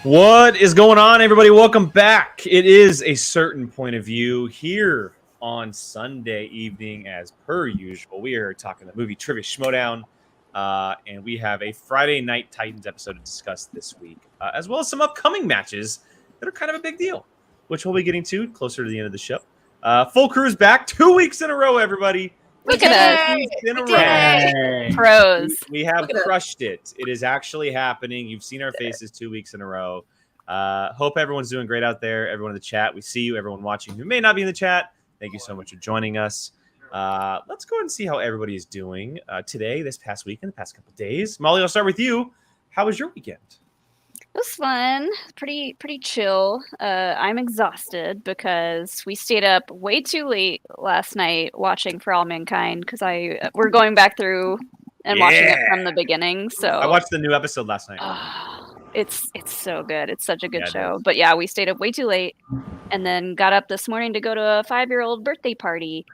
What is going on, everybody? Welcome back. It is a certain point of view here on Sunday evening, as per usual. We are talking the movie Trivia Schmoedown, and we have a Friday Night Titans episode to discuss this week, as well as some upcoming matches that are kind of a big deal, which we'll be getting to closer to the end of the show. Full crew's back 2 weeks in a row, everybody. Look at us. In a row. Pros. We have crushed it. It is actually happening. You've seen our faces 2 weeks in a row. Hope everyone's doing great out there. Everyone in the chat, we see you. Everyone watching who may not be in the chat, thank you so much for joining us. Let's go ahead and see how everybody is doing today, this past weekend, the past couple of days. Molly, I'll start with you. How was your weekend? It was fun. Pretty chill. I'm exhausted because we stayed up way too late last night watching For All Mankind because we're going back through and watching it from the beginning. So I watched the new episode last night. It's so good. It's such a good show. But yeah, we stayed up way too late and then got up this morning to go to a 5-year-old birthday party,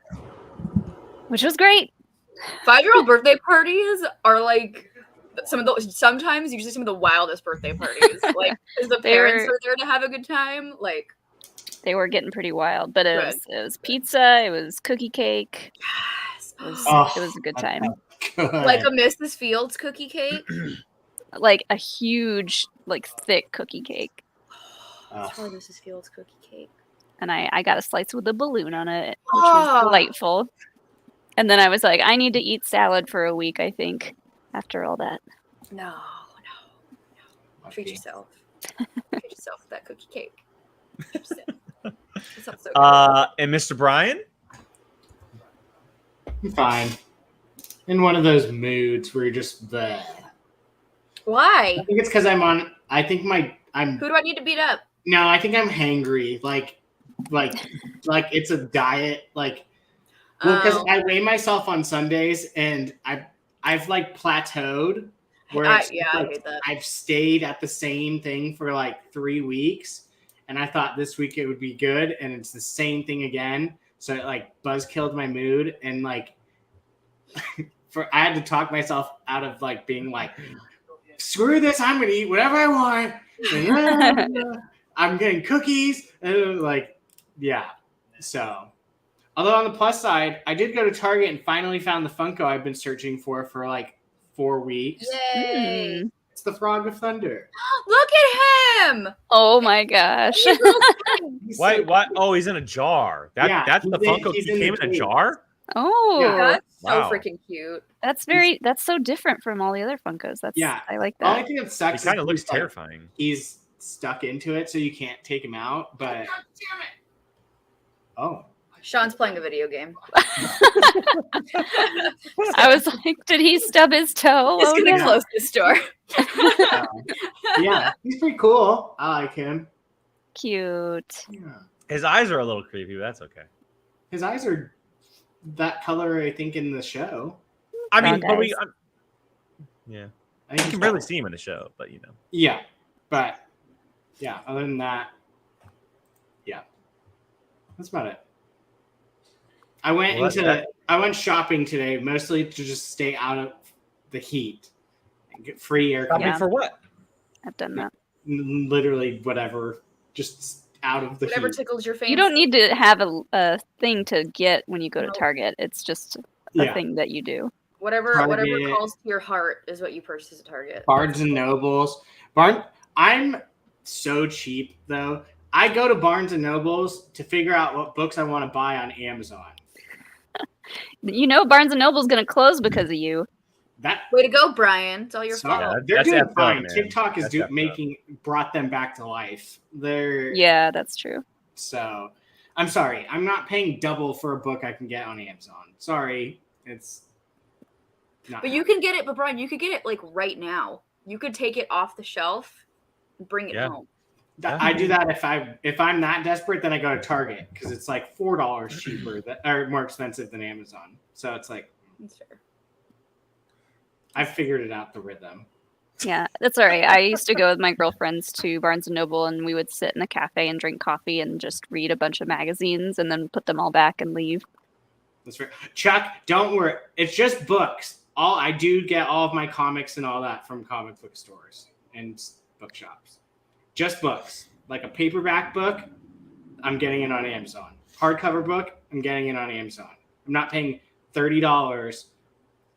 which was great. 5-year-old birthday parties are like usually some of the wildest birthday parties. Like, because the parents are there to have a good time. Like, they were getting pretty wild, but it was pizza. It was cookie cake. Yes. It was a good time. Like a Mrs. Fields cookie cake. Like a huge, like thick cookie cake. It's probably Mrs. Fields cookie cake. And I got a slice with a balloon on it, which was delightful. And then I was like, I need to eat salad for a week, I think, after all that. No. Treat yourself. Treat yourself with that cookie cake. It sounds so good. And Mr. Brian? I'm fine. In one of those moods where you're just bleh. Why? I think it's because I'm. Who do I need to beat up? No, I think I'm hangry. Like it's a diet. Because I weigh myself on Sundays, and I've like plateaued. Where I hate that. I've stayed at the same thing for like 3 weeks, and I thought this week it would be good, and it's the same thing again. So it like buzzkilled my mood, and like I had to talk myself out of like being like, screw this, I'm gonna eat whatever I want. I'm getting cookies, and so. Although on the plus side, I did go to Target and finally found the Funko I've been searching for like 4 weeks. Yay! It's the Frog of Thunder. Look at him! Oh my gosh! Why? Oh, he's in a jar. That's the Funko. He came in a jar. Oh, yeah, that's wow. So freaking cute. That's so different from all the other Funkos. I like that. The only thing that sucks He kind of looks terrifying. He's stuck into it, so you can't take him out. But God damn it! Oh. Sean's playing a video game. I was like, did he stub his toe? He's gonna close this door. Yeah, he's pretty cool. I like him. Cute. Yeah. His eyes are a little creepy, but that's okay. His eyes are that color, I think, in the show. I mean, but you can barely see him in the show, but you know. Yeah, but yeah. Other than that, yeah, that's about it. I went shopping today, mostly to just stay out of the heat and get free air. Shopping for what? I've done that. Literally, whatever. Just out of the Whatever heat. tickles your fancy. You don't need to have a thing to get when you go to Target. It's just a thing that you do. Whatever calls to your heart is what you purchase at Target. Barnes and Nobles. I'm so cheap though. I go to Barnes and Nobles to figure out what books I want to buy on Amazon. You know, Barnes and Noble's gonna close because of you. Way to go, Brian! It's all your fault. They're that's doing fine. Man. TikTok is brought them back to life. Yeah, that's true. So, I'm sorry. I'm not paying double for a book I can get on Amazon. Sorry, it's not. But you can get it. But Brian, you could get it like right now. You could take it off the shelf and bring it home. I do that if I'm that desperate, then I go to Target because it's like $4 cheaper or more expensive than Amazon. So it's like, that's fair. I've figured it out, the rhythm. Yeah, that's all right. I used to go with my girlfriends to Barnes and Noble, and we would sit in a cafe and drink coffee and just read a bunch of magazines and then put them all back and leave. That's right. Chuck, don't worry. It's just books. I do get all of my comics and all that from comic book stores and bookshops. just books. Like a paperback book, I'm getting it on Amazon. Hardcover book, I'm getting it on Amazon. I'm not paying $30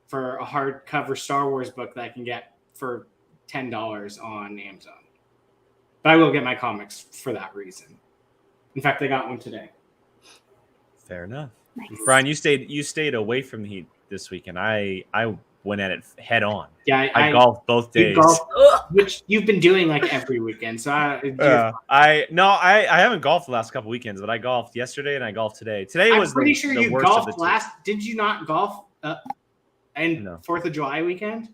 for a hardcover Star Wars book that I can get for $10 on Amazon. But I will get my comics for that reason. In fact, I got one today. Fair enough. Nice. Brian, you stayed away from the heat this weekend. I went at it head on. Yeah, I golfed both days. Which you've been doing like every weekend. So I haven't golfed the last couple weekends, but I golfed yesterday and I golfed today. Today was pretty sure the you worst golfed of the last. Did you not golf? And No. 4th of July weekend?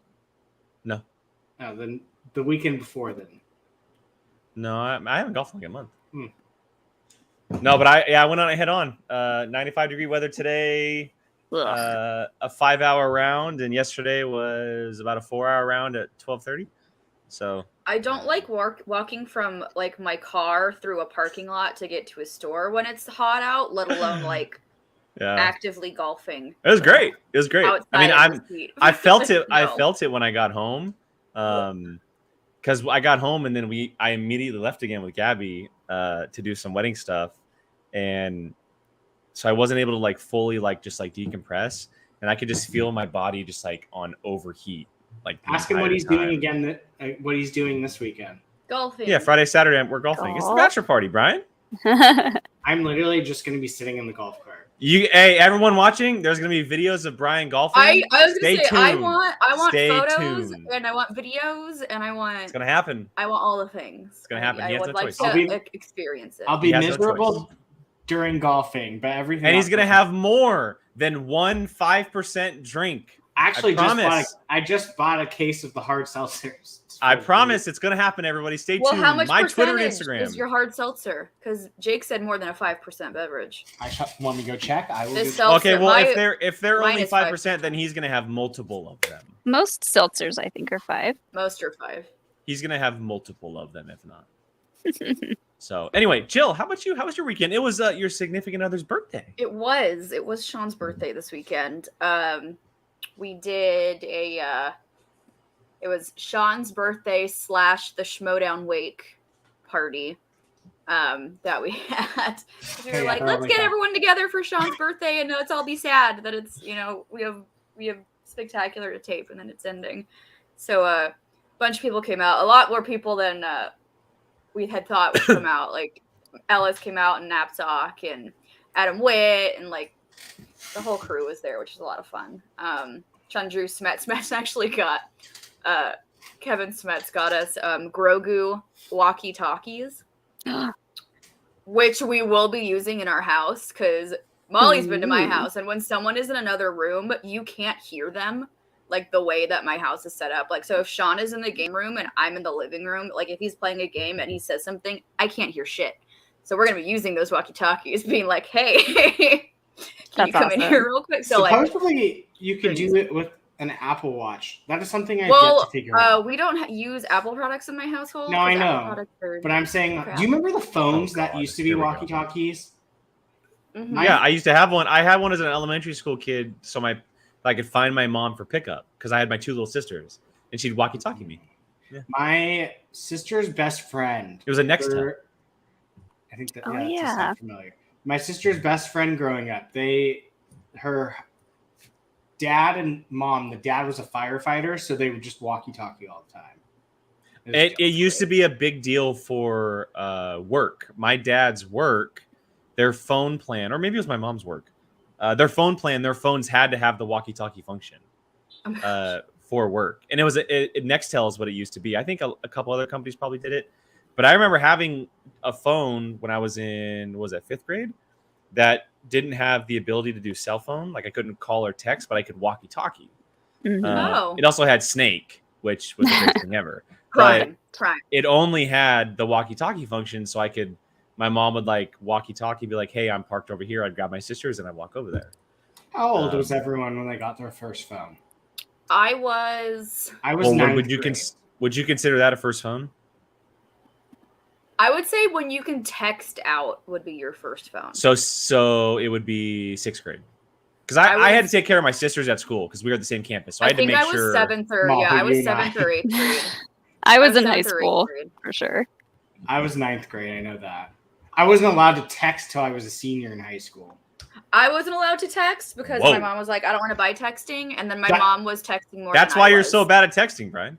No. Oh, then the weekend before then. No, I haven't golfed in like a month. No, but I went on it head on. 95-degree weather today. A 5-hour round, and yesterday was about a 4-hour round at 12:30. So I don't like walking from like my car through a parking lot to get to a store when it's hot out, let alone like actively golfing. It was great. It was great. I mean, I felt it. No. I felt it when I got home, because I got home and then I immediately left again with Gabby to do some wedding stuff, and so I wasn't able to like fully just decompress, and I could just feel my body just like on overheat. Like ask him what he's doing again. What he's doing this weekend. Golfing. Yeah, Friday, Saturday we're golfing. It's the bachelor party, Brian. I'm literally just going to be sitting in the golf cart. Hey, everyone watching, there's going to be videos of Brian golfing. I was going to say, I tuned. want Stay photos tuned. and I want videos and I want. It's going to happen. I want all the things. It's going to happen. I He has would no like choice. to experience it. I'll be He has no miserable choice. during golfing, but everything. And he's else going to is- have more than 5% drink. Actually, I just bought a case of the hard seltzers. I promise it's going to happen, everybody. Stay tuned. How much My Twitter and percentage Instagram. is your hard seltzer? Because Jake said more than a 5% beverage. Want me to go check? I will. This Go seltzer- Okay, well, my- if they're mine only is 5%, then he's going to have multiple of them. Most seltzers, I think, are 5. Most are 5. He's going to have multiple of them, if not. So, anyway, Jill, how about you? How was your weekend? It was your significant other's birthday. It was Sean's birthday this weekend. We did it was Sean's birthday / the Schmoedown wake party that we had. We were like, let's get everyone together for Sean's birthday and let's all be sad that it's, we have spectacular to tape and then it's ending. So a bunch of people came out, a lot more people than we had thought would come out. Like Ellis came out and Napsock and Adam Witt and like the whole crew was there, which is a lot of fun. Chandru Smets actually got Kevin Smets got us Grogu walkie-talkies, which we will be using in our house because Molly's been to my house, and when someone is in another room, you can't hear them like the way that my house is set up. Like, so if Sean is in the game room and I'm in the living room, like if he's playing a game and he says something, I can't hear shit. So we're gonna be using those walkie-talkies, being like, "Hey, can you come in here real quick?" So supposedly you can do it with an Apple Watch. That is something I've yet to figure out. We don't use Apple products in my household. No, I know. But I'm saying, do you remember the phones that used to be walkie-talkies? Mm-hmm. Yeah, I used to have one. I had one as an elementary school kid, so I could find my mom for pickup because I had my 2 little sisters, and she'd walkie-talkie me. Yeah. My sister's best friend. It was a Nextel. I think that. Oh, That yeah. sounds familiar. My sister's best friend growing up. Her dad and mom. The dad was a firefighter, so they would just walkie-talkie all the time. It used to be a big deal for work. My dad's work, their phone plan, or maybe it was my mom's work. Their phone plan, their phones had to have the walkie-talkie function for work. And it was Nextel is what it used to be. I think a couple other companies probably did it. But I remember having a phone when I was in, 5th grade, that didn't have the ability to do cell phone. Like I couldn't call or text, but I could walkie-talkie. Mm-hmm. It also had Snake, which was the greatest thing ever. Prime. It only had the walkie-talkie function, so my mom would like walkie-talkie, be like, "Hey, I'm parked over here." I'd grab my sisters and I'd walk over there. How old was everyone when they got their first phone? I was. Would you consider that a first phone? I would say when you can text out would be your first phone. So it would be 6th grade. Because I had to take care of my sisters at school because we were at the same campus. So I had to make sure. I was 7th or 8th grade. I was in high school for sure. I was 9th grade. I know that. I wasn't allowed to text till I was a senior in high school. I wasn't allowed to text because Whoa. my mom was like, I don't want to buy texting. And then my That- mom was texting more That's than why I you're was. so bad at texting, Brian.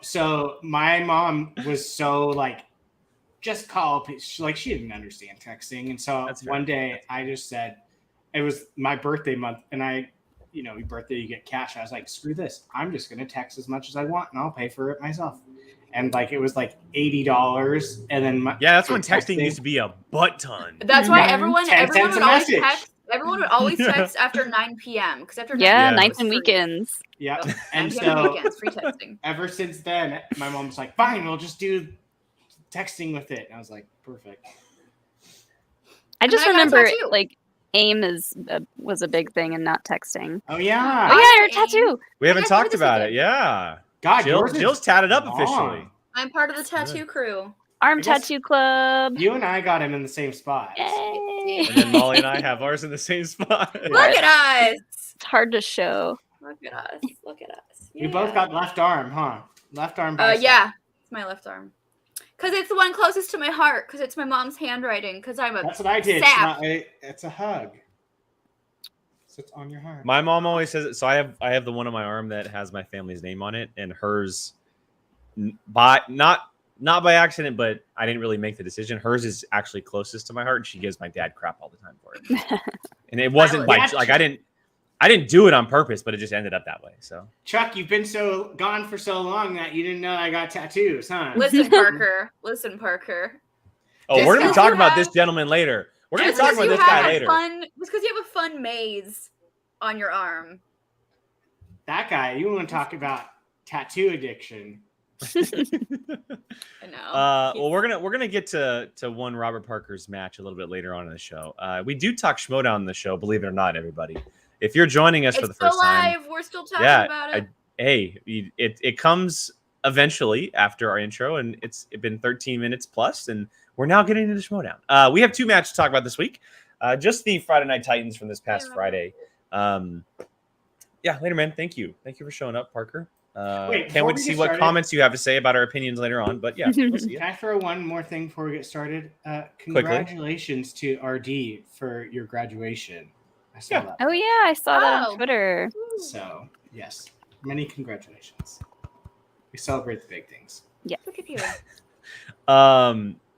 So my mom was so like, just call. She didn't understand texting. And so That's fair. one day I just said, it was my birthday month. And your birthday, you get cash. I was like, screw this. I'm just going to text as much as I want and I'll pay for it myself. And like, it was like $80. And then that's when texting used to be a butt ton. That's why Yeah. everyone 10 would cents a always message. text. Everyone would always Yeah. text after 9 p.m. because after 9 Yeah, p.m. nights was and free. weekends. Yeah. Yep. And 9 p.m. so weekends, free texting. ever since then, my mom's like, fine, we'll just do texting with it. And I was like, perfect. I just then I got a remember tattoo. like AIM was a big thing and not texting. Oh, yeah. Oh yeah, your AIM. tattoo. We haven't I got talked this about it. weekend. Yeah. God, yours is Jill's tatted up long. officially. I'm part of the tattoo crew. Arm I guess- tattoo club. You and I got him in the same spot. Yay. And then Molly and I have ours in the same spot. Look at us. It's hard to show. Look at us. Look at us. You both got left arm, huh? Left arm. bicep. Yeah, it's my left arm. Because it's the one closest to my heart. Because it's my mom's handwriting. Because I'm a That's what I did. sap. It's a hug. So it's on your heart. My mom always says it. So I have the one on my arm that has my family's name on it, and hers, not by accident, but I didn't really make the decision. Hers is actually closest to my heart, and she gives my dad crap all the time for it. And it wasn't by That's- like I didn't do it on purpose, but it just ended up that way. So Chuck, you've been gone for so long that you didn't know I got tattoos, huh? Listen, Parker. Listen, Parker. we're gonna be because talking you about have- this gentleman later. We're gonna Just talk because about you this guy have a later. Just because you have a fun maze on your arm. That guy. You want to talk about tattoo addiction? I know. Well, we're gonna get to one Robert Parker's match a little bit later on in the show. We do talk Schmoedown on the show, believe it or not, everybody. If you're joining us It's for the still first time, live. We're still talking about it. it comes eventually after our intro, and it's been 13 minutes plus, and we're now getting into Schmoedown. We have two matches to talk about this week. Just the Friday Night Titans from this past Friday. Later, man. Thank you for showing up, Parker. Wait, can't wait to see what started, comments you have to say about our opinions later on. But yeah, we'll see. Can I throw one more thing before we get started? Congratulations to RD for your graduation. I saw that. Oh yeah, I saw that Oh. on Twitter. So yes, many congratulations. We celebrate the big things. Look at you.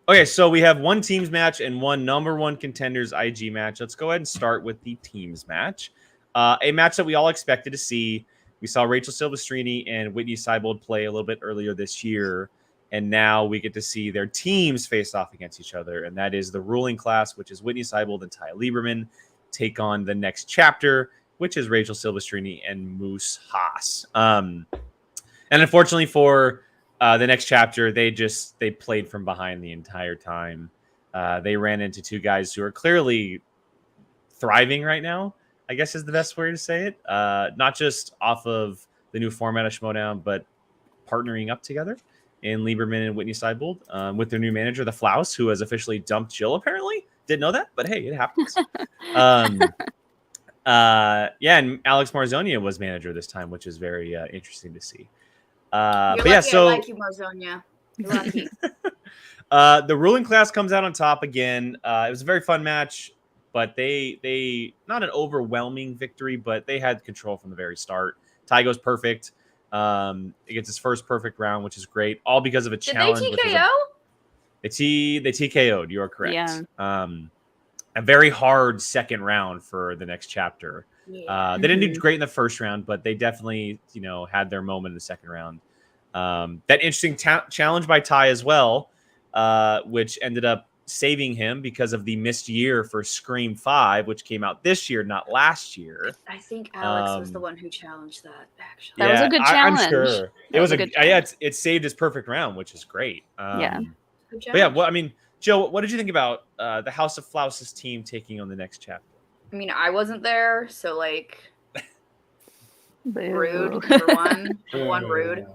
Okay, so we have one teams match and one number one contenders IG match. Let's go ahead and start with the teams match. A match that we all expected to see. We saw Rachel Silvestrini and Whitney Seibold play a little bit earlier this year, and now we get to see their teams face off against each other, and that is the ruling class, which is Whitney Seibold and Ty Lieberman, take on the next chapter, which is Rachel Silvestrini and Moose Haas. And unfortunately for the next chapter, they played from behind the entire time. They ran into two guys who are clearly thriving right now, I guess is the best way to say it. Not just off of the new format of Schmoedown, but partnering up together in Lieberman and Whitney Seibold with their new manager, the Flouse, who has officially dumped Jill, apparently. Didn't know that, but hey, it happens. And Alex Marzonia was manager this time, which is very interesting to see. You're But lucky yeah, so I like you, Marzonia. You're lucky. the ruling class comes out on top again. It was a very fun match, but they not an overwhelming victory, but they had control from the very start. Ty goes perfect. It gets his first perfect round, which is great, all because of a Did challenge. they which was TKO? they TKO'd. You are correct. Yeah. A very hard second round for the next chapter. Yeah. They didn't do great in the first round, but they definitely, had their moment in the second round. That interesting challenge by Ty as well, which ended up saving him because of the missed year for Scream 5, which came out this year, not last year. I think Alex was the one who challenged that, actually. That was a good challenge. I'm sure. That was a good it saved his perfect round, which is great. Yeah. Good But yeah, challenge. Jill, what did you think about the House of Flouse's team taking on the next chapter? I mean, I wasn't there, so like Boo. rude. Number one, rude.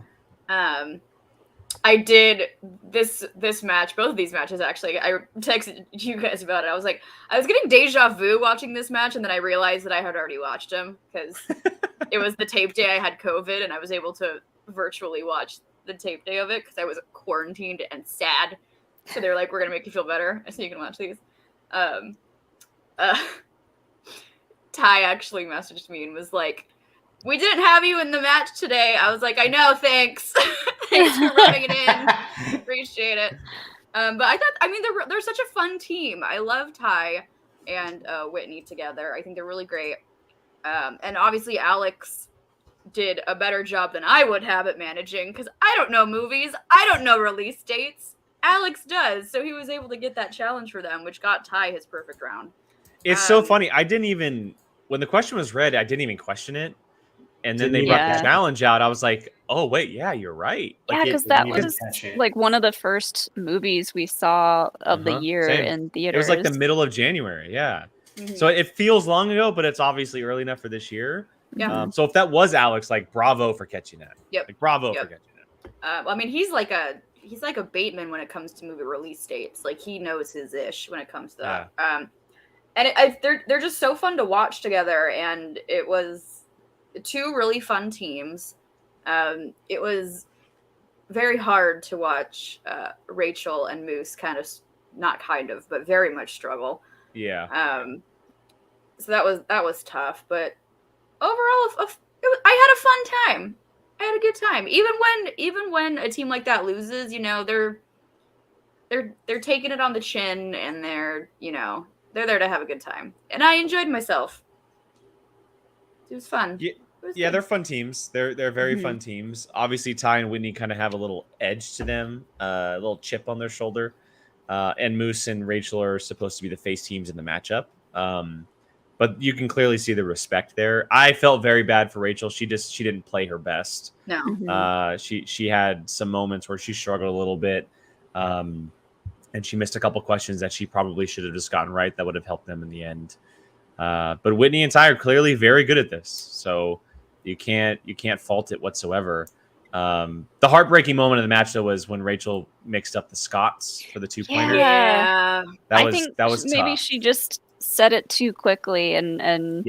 I did this match, both of these matches actually. I texted you guys about it. I was like, I was getting deja vu watching this match, and then I realized that I had already watched them because it was the tape day. I had COVID, and I was able to virtually watch the tape day of it because I was quarantined and sad. So they're like, we're gonna make you feel better, so you can watch these. Ty actually messaged me and was like, we didn't have you in the match today. I was like, I know, thanks. Thanks for rubbing it in. Appreciate it. But I mean, they're such a fun team. I love Ty and Whitney together. I think they're really great. And obviously Alex did a better job than I would have at managing because I don't know movies. I don't know release dates. Alex does. So he was able to get that challenge for them, which got Ty his perfect round. It's so funny. I didn't even, when the question was read, I didn't even question it. And then they brought the challenge out. I was like, oh, wait, yeah, you're right. Like, yeah, because that was like one of the first movies we saw of the year in theaters. It was like the middle of January. Yeah. Mm-hmm. So it feels long ago, but it's obviously early enough for this year. Yeah. So if that was Alex, like, bravo for catching that. Yep. Like, bravo for catching that. I mean, he's like a Bateman when it comes to movie release dates. Like, he knows his ish when it comes to that. Yeah. And they're just so fun to watch together. And it was two really fun teams. It was very hard to watch Rachel and Moose but very much struggle. Yeah. So that was tough, but overall, I had a fun time. I had a good time. Even when a team like that loses, you know, they're taking it on the chin and they're there to have a good time. And I enjoyed myself. It was fun. Yeah, they're fun teams. They're very fun teams. Obviously, Ty and Whitney kind of have a little edge to them, a little chip on their shoulder. And Moose and Rachel are supposed to be the face teams in the matchup. But you can clearly see the respect there. I felt very bad for Rachel. She didn't play her best. No. She had some moments where she struggled a little bit. And she missed a couple questions that she probably should have just gotten right. That would have helped them in the end. But Whitney and Ty are clearly very good at this. So you can't fault it whatsoever. The heartbreaking moment of the match, though, was when Rachel mixed up the Scots for the 2-pointer. Yeah. That was maybe tough. she just said it too quickly and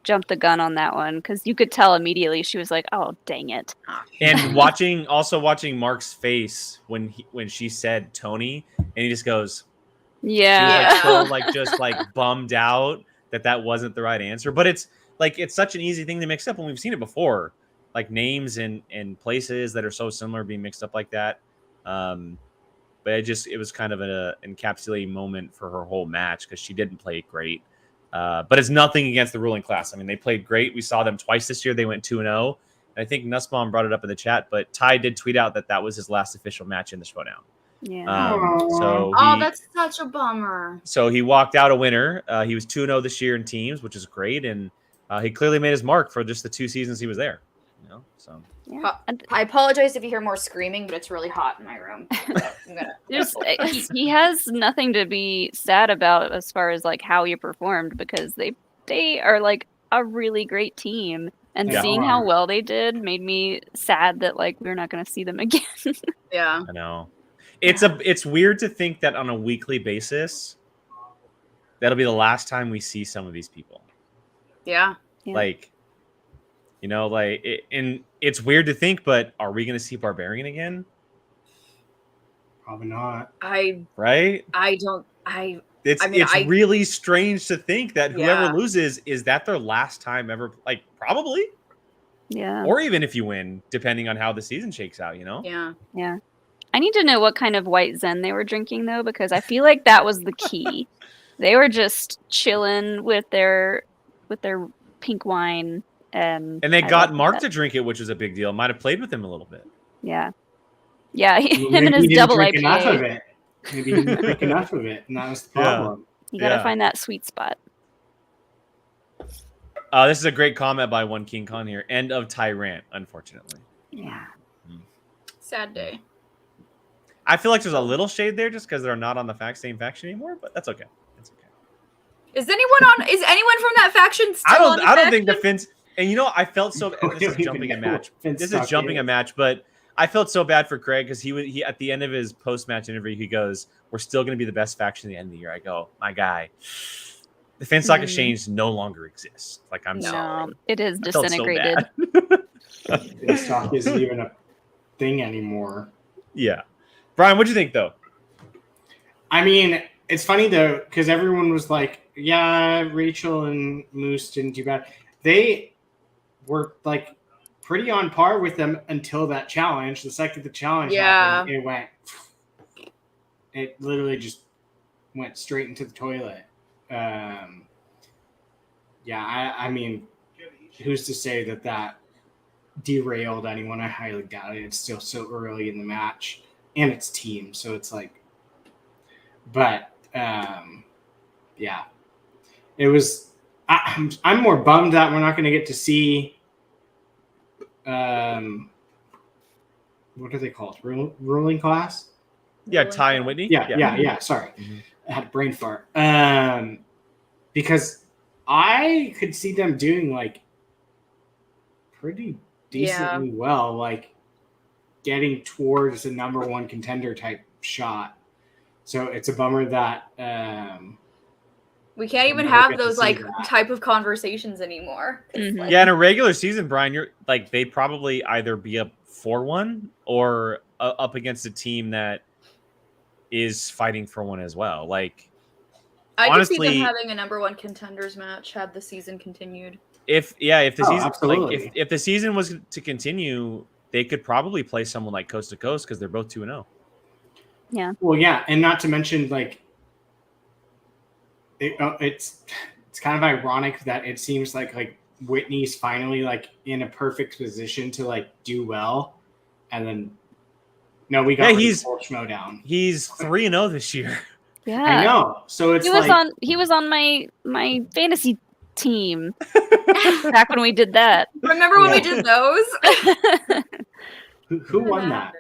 jumped the gun on that one, because you could tell immediately she was like, oh, dang it. And watching Mark's face when she said Tony, and he just goes, yeah, he was like, just like bummed out that wasn't the right answer. But it's such an easy thing to mix up when we've seen it before, like names and places that are so similar being mixed up like that. But it was kind of an encapsulating moment for her whole match because she didn't play great. But it's nothing against the ruling class. I mean, they played great. We saw them twice this year. They went 2-0. I think Nussbaum brought it up in the chat, but Ty did tweet out that was his last official match in the Schmoedown. Yeah. That's such a bummer. So he walked out a winner. He was 2-0 this year in teams, which is great, and he clearly made his mark for just the 2 seasons he was there. So. Yeah. I apologize if you hear more screaming, but it's really hot in my room. He has nothing to be sad about as far as like how he performed, because they are like a really great team. And seeing how well they did made me sad that like we're not going to see them again. Yeah, I know. It's weird to think that on a weekly basis, that'll be the last time we see some of these people. Yeah. Like, and it's weird to think, but are we going to see Barbarian again? Probably not. It's really strange to think that whoever loses, is that their last time ever? Like, probably. Yeah. Or even if you win, depending on how the season shakes out, Yeah. Yeah. I need to know what kind of white Zen they were drinking, though, because I feel like that was the key. They were just chilling with their pink wine. And they got Mark to drink it, which was a big deal. Might have played with him a little bit. Yeah. Yeah, him and his double IPA. Enough of it. Maybe he didn't drink enough of it, and that was the problem. You got to find that sweet spot. This is a great comment by One King Khan here. End of Tyrant, unfortunately. Yeah. Sad day. I feel like there's a little shade there just because they're not on the same faction anymore, but that's okay. It's okay. Is anyone from that faction still on the I don't think the Finns. And I felt so. This is jumping a match. But I felt so bad for Craig because he at the end of his post-match interview, he goes, "We're still going to be the best faction at the end of the year." I go, "My guy, the Finstock Exchange no longer exists." Like, I'm sorry. It is disintegrated. Finstock isn't even thing anymore. Yeah. Brian, what'd you think though? I mean, it's funny though, because everyone was like, yeah, Rachel and Moose didn't do bad. They were like pretty on par with them until that challenge. The second the challenge happened, it literally just went straight into the toilet. I mean, who's to say that derailed anyone? I highly doubt it. It's still so early in the match, and it's team, so it's like, but it was. I'm more bummed that we're not going to get to see. What are they called? Ruling class? Yeah, Ty and Whitney. Yeah. Sorry, I had a brain fart. Because I could see them doing like pretty decently well, like getting towards a number one contender type shot. So it's a bummer that we can't even have those like type of conversations anymore. Mhm. Yeah, in a regular season, Brian, you're like they probably either be up 4-1 or up against a team that is fighting for one as well. Like, I honestly, could see them having a number one contenders match had the season continued. If the season, absolutely. like if the season was to continue, they could probably play someone like Coast to Coast because they're both 2-0. Yeah. Well, yeah, and not to mention like it's kind of ironic that it seems like Whitney's finally like in a perfect position to like do well, and then we got Schmoedown. He's 3-0 this year. Yeah. I know. So it's he was on my fantasy team back when we did that. Remember when we did those? Who won that?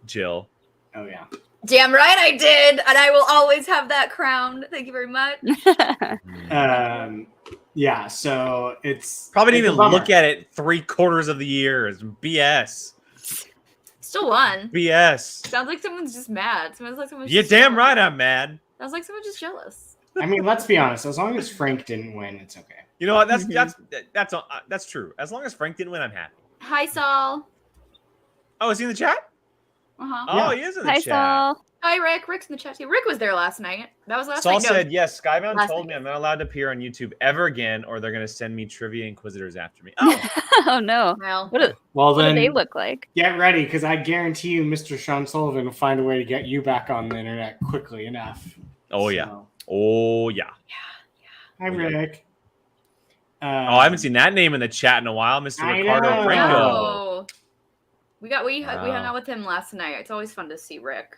Jill. Oh yeah. Damn right I did, and I will always have that crown. Thank you very much. Yeah, so it's probably didn't even look at it 3/4 of the year. It's BS. Still won. BS. Sounds like someone's just mad. Sounds like someone's You're just damn jealous. right I'm mad. Sounds like someone's just jealous. I mean, let's be honest. As long as Frank didn't win, it's okay. You know what? That's true. As long as Frank didn't win, I'm happy. Hi, Saul. Oh, is he in the chat? Uh-huh. Oh, he is in the Hi, chat. Saul. Hi, Rick. Rick's in the chat too. Rick was there last night. That was last Saul night. No, said, yes, Skybound last told night. me I'm not allowed to appear on YouTube ever again, or they're going to send me trivia inquisitors after me. Oh, Oh no. Well, Well, What then do they look like? get ready, because I guarantee you, Mr. Sean Sullivan will find a way to get you back on the internet quickly enough. oh yeah. So, Oh, yeah. hi, Rick. I haven't seen that name in the chat in a while, Mr. I Ricardo know. Franco. no. We hung Wow. out with him last night. It's always fun to see Rick.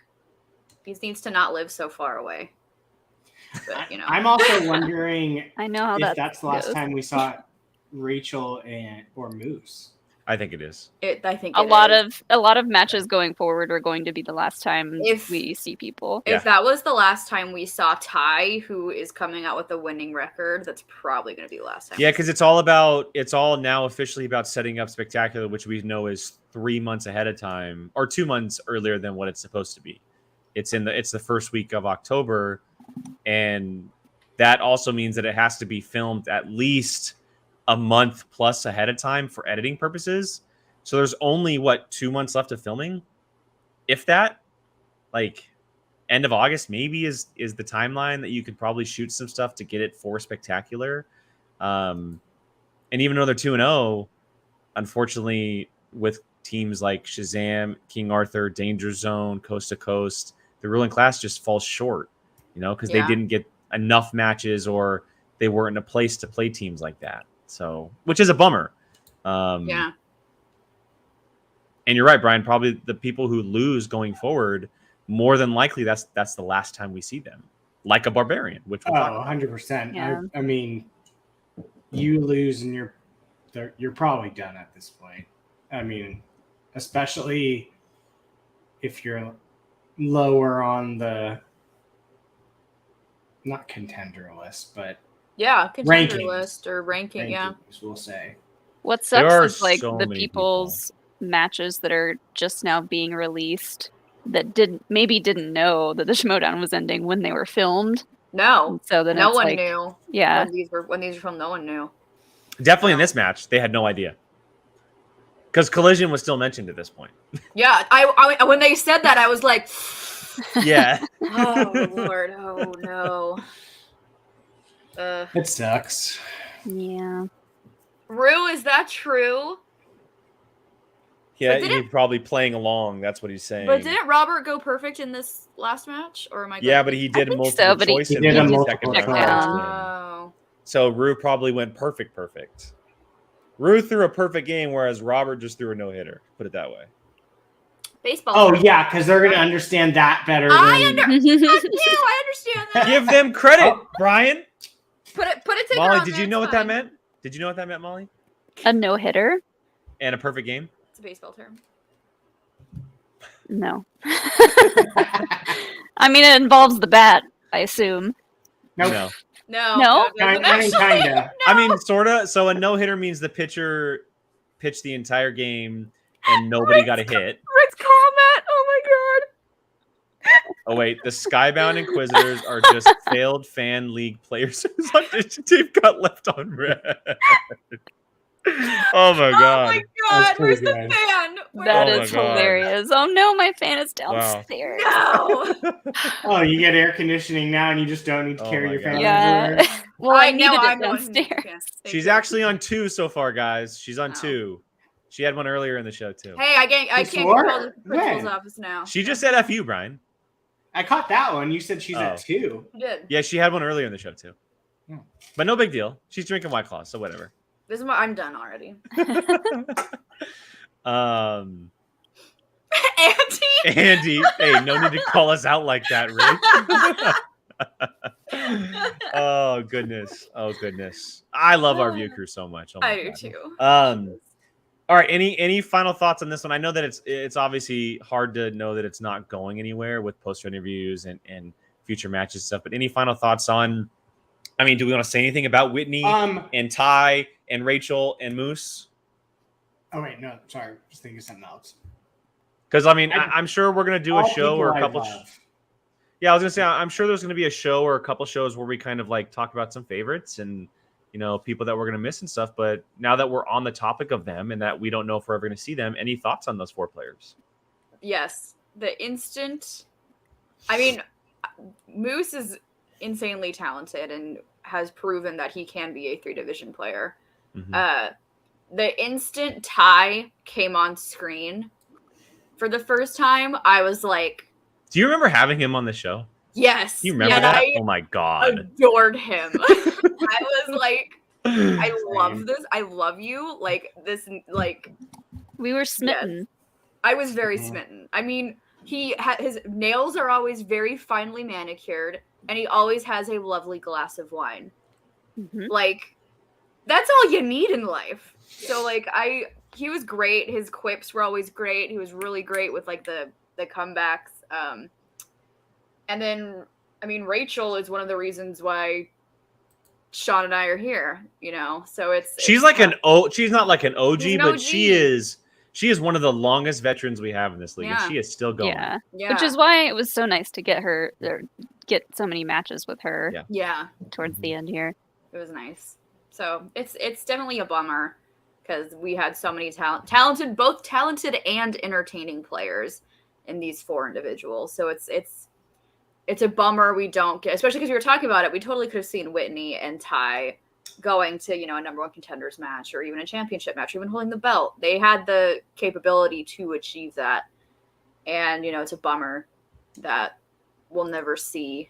He needs to not live so far away. But, you know. I'm also wondering I know how if that's the last goes. time we saw Rachel or Moose. I think it is. I think A it lot is. of matches going forward are going to be the last time If- we see people. Yeah. If that was the last time we saw Ty, who is coming out with a winning record, that's probably going to be the last time. Yeah, because it's all now officially about setting up Spectacular, which we know is 3 months ahead of time or 2 months earlier than what it's supposed to be. It's the first week of October, and that also means that it has to be filmed at least a month plus ahead of time for editing purposes. So there's only 2 months left of filming, if that. Like end of August maybe is the timeline that you could probably shoot some stuff to get it for Spectacular. And even though they're 2-0, unfortunately, with teams like Shazam, King Arthur, Danger Zone, Coast to Coast, the ruling class just falls short, because they didn't get enough matches or they weren't in a place to play teams like that. So, which is a bummer. Yeah. And you're right, Brian. Probably the people who lose going forward, more than likely, that's the last time we see them, like a Barbarian, which we'll talk about. 100%. Yeah. I mean, you lose and you're probably done at this point. I mean, especially if you're lower on the not contender list, but Yeah, contender Rankings. list or ranking, yeah. rankings, we'll say. What There sucks are is like so the many people's matches that are just now being released that didn't know that the Schmoedown was ending when they were filmed. No. So then No it's one like, knew. Yeah. When these were filmed, no one knew. Definitely in this match, they had no idea. Because Collision was still mentioned at this point. Yeah, I when they said that, I was like, Yeah. oh Lord, oh no. It sucks. Yeah. Rue, is that true? Yeah, But didn't- he's probably playing along. That's what he's saying. But didn't Robert go perfect in this last match? Or am I? Yeah, but he did think multiple so, but he- choice He and did a one multiple second choice. round. Oh, So Rue probably went perfect. Rue threw a perfect game, whereas Robert just threw a no-hitter. Put it that way. baseball. Oh term. yeah, because they're gonna understand that better. I than... understand that. Give them credit, Oh. Brian. Put a ticker Molly, on did there, you know it's what that fine. meant? Did you know what that meant, Molly? A no-hitter? And a perfect game? It's a baseball term. No. I mean, it involves the bat, I assume. Nope. No. No. No? Kinda. I mean, sort of. So a no-hitter means the pitcher pitched the entire game and nobody got a hit. Rick's comment. Oh my Oh, wait. The Skybound Inquisitors are just failed fan league players whose audition tape got left on red. Oh, my god. God. Oh my That's god. Where's pretty the good. fan? That Oh my is God. hilarious. Oh no, my fan is Wow. downstairs. No. Oh, you get air conditioning now, and you just don't need to Oh carry my your God. fan Yeah. everywhere. Well, I know needed it I'm the one who needs the downstairs. fan. Thank She's you. actually on 2 so far, guys. She's on Oh. 2. She had one earlier in the show, too. Hey, I can't You get swore? called to the principal's When? office now. She just said F you, Brian. I caught that one. You said she's Oh. at 2. You did. Yeah, she had one earlier in the show, too. Hmm. But no big deal. She's drinking White Claw, so whatever. This is what I'm done already. Andy, hey, no need to call us out like that, Rick. Oh goodness. I love our view crew so much. Oh my I do God. too. All right. Any final thoughts on this one? I know that it's obviously hard to know that it's not going anywhere with post interviews and future matches and stuff. But any final thoughts on? I mean, do we want to say anything about Whitney and Ty and Rachel and Moose? Oh wait, no, sorry, just thinking of something else. Because I mean, I'm sure we're gonna do a All show or a people couple. I love. Yeah, I was gonna say I'm sure there's gonna be a show or a couple shows where we kind of like talk about some favorites and people that we're gonna miss and stuff. But now that we're on the topic of them and that we don't know if we're ever gonna see them, any thoughts on those 4 players? Yes. The instant. I mean, Moose is insanely talented and has proven that he can be a 3 division player. Mhm. The instant Ty came on screen for the first time, I was like, Do you remember having him on the show? yes. Do you remember and that? I Oh my God. adored him. I was like, I love Same. this. I love you. Like this, like We were smitten. I was very Mhm. smitten. I mean, his nails are always very finely manicured, and he always has a lovely glass of wine. Mhm. Like, that's all you need in life. So, like, he was great. His quips were always great. He was really great with like the comebacks. And then, I mean, Rachel is one of the reasons why Sean and I are here. So She's like she's not like an OG, She's an but OG. she is one of the longest veterans we have in this league, Yeah. and she is still going. Yeah. yeah, Which is why it was so nice to get her or get so many matches with her yeah. towards the end here. It was nice. So it's definitely a bummer because we had so many both talented and entertaining players in these 4 individuals. So it's a bummer we don't get, especially because we were talking about it. We totally could have seen Whitney and Ty going to a number 1 contenders match or even a championship match, or even holding the belt. They had the capability to achieve that, and it's a bummer that we'll never see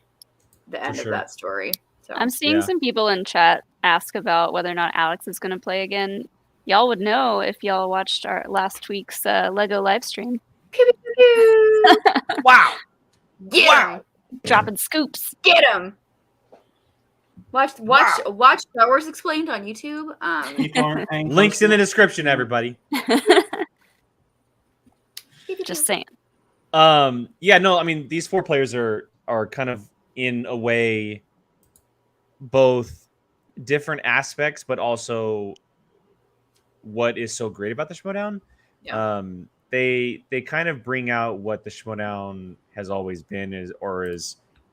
the end sure. of that story. So I'm seeing Yeah. some people in chat ask about whether or not Alex is going to play again. Y'all would know if y'all watched our last week's Lego live stream. Pew, pew, pew, pew. Wow. Get Wow. him! Dropping scoops. Get him! Watch Star Wars Explained on YouTube. People aren't paying Links close in the enough. description, everybody. Just saying. Yeah, no, I mean these 4 players are kind of in a way both different aspects, but also what is so great about the Schmoedown. Yeah. They kind of bring out what the Schmoedown has always been is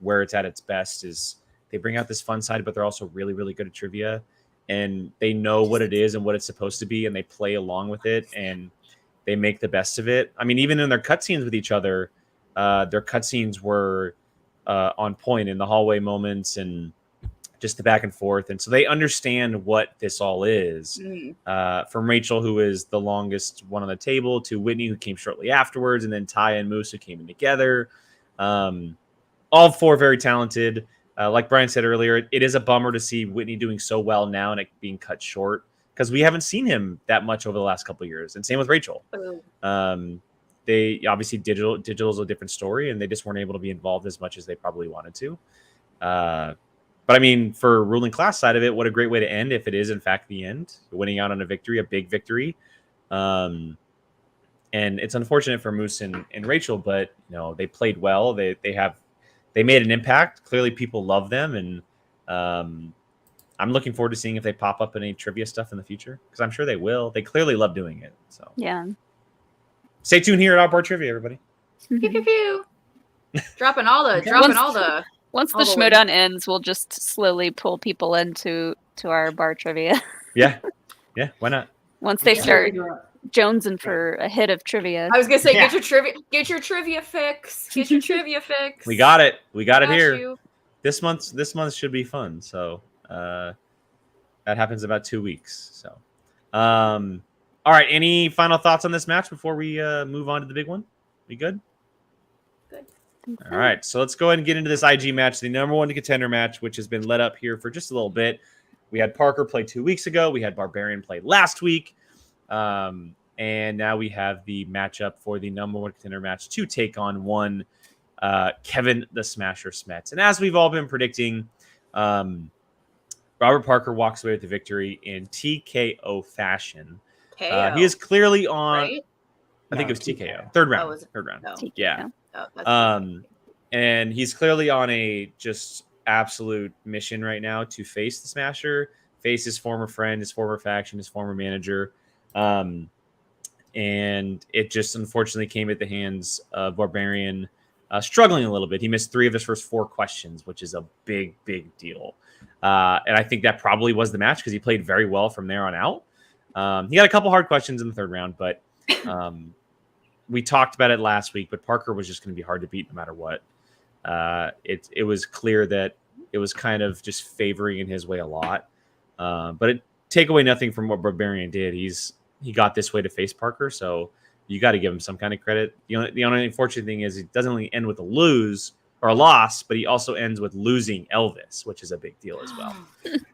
where it's at its best is they bring out this fun side, but they're also really, really good at trivia, and they know what it is and what it's supposed to be, and they play along with it. And they make the best of it. I mean, even in their cutscenes with each other, their cutscenes were on point in the hallway moments and just the back and forth. And so they understand what this all is. From Rachel, who is the longest one on the table, to Whitney, who came shortly afterwards, and then Ty and Moose, who came in together. All four very talented. Like Brian said earlier, it is a bummer to see Whitney doing so well now and it being cut short, because we haven't seen him that much over the last couple of years. And same with Rachel. They obviously digital is a different story, and they just weren't able to be involved as much as they probably wanted to. But I mean, for ruling class side of it, what a great way to end if it is in fact the end, winning out on a victory, a big victory. And it's unfortunate for Moose and Rachel, but they played well. They made an impact. Clearly, people love them, and I'm looking forward to seeing if they pop up in any trivia stuff in the future, because I'm sure they will. They clearly love doing it. So Yeah. Stay tuned here at Outboard Trivia, everybody. Pew pew pew. dropping all the. Once the Schmoedown ends, we'll just slowly pull people into our bar trivia. Yeah, why not? Once they start jonesing for a hit of trivia. I was gonna say, get your trivia fix. Get your trivia fix. We got it. We got it here. You. This month should be fun. So that happens about 2 weeks. So, all right. Any final thoughts on this match before we move on to the big one? We good? Good. All right. So let's go ahead and get into this IG match, the number one contender match, which has been let up here for just a little bit. We had Parker play 2 weeks ago. We had Barbarian play last week. And now we have the matchup for the number one contender match to take on one Kevin the Smasher Smets. And as we've all been predicting, Robert Parker walks away with the victory in TKO fashion. He is clearly on. Right? I think it was TKO. Third round. Third round. TKO. Yeah. And he's clearly on a just absolute mission right now to face the Smasher, face his former friend, his former faction, his former manager. And it just unfortunately came at the hands of Barbarian, struggling a little bit. He missed 3 of his first 4 questions, which is a big, big deal. And I think that probably was the match because he played very well from there on out. He got a couple hard questions in the third round, but we talked about it last week, but Parker was just going to be hard to beat no matter what. It was clear that it was kind of just favoring in his way a lot. But take away nothing from what Barbarian did. He got this way to face Parker, so you got to give him some kind of credit. The only unfortunate thing is it doesn't only end with a loss, but he also ends with losing Elvis, which is a big deal as well.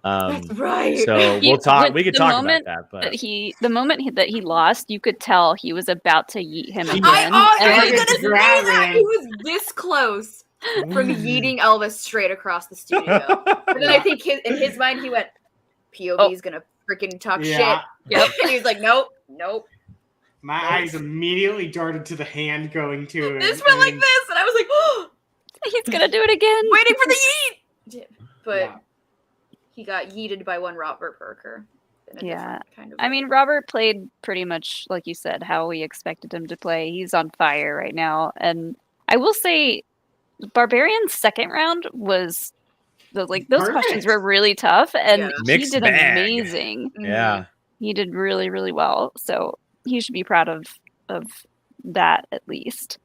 That's right. So we could talk about that. But the moment that he lost, you could tell he was about to yeet him again. I was gonna say that he was this close from yeeting Elvis straight across the studio. But then I think in his mind he went, POV is gonna freaking talk shit. Yep. And he was like, nope. My eyes immediately darted to the hand going to it. This went like this, and I was like, oh, he's gonna do it again. Waiting for the yeet. But he got yeeted by one Robert Parker. I mean, Robert played pretty much like you said, how we expected him to play. He's on fire right now, and I will say, Barbarian's second round was those questions were really tough, and he did amazing. Yeah, he did really, really well. So he should be proud of that at least.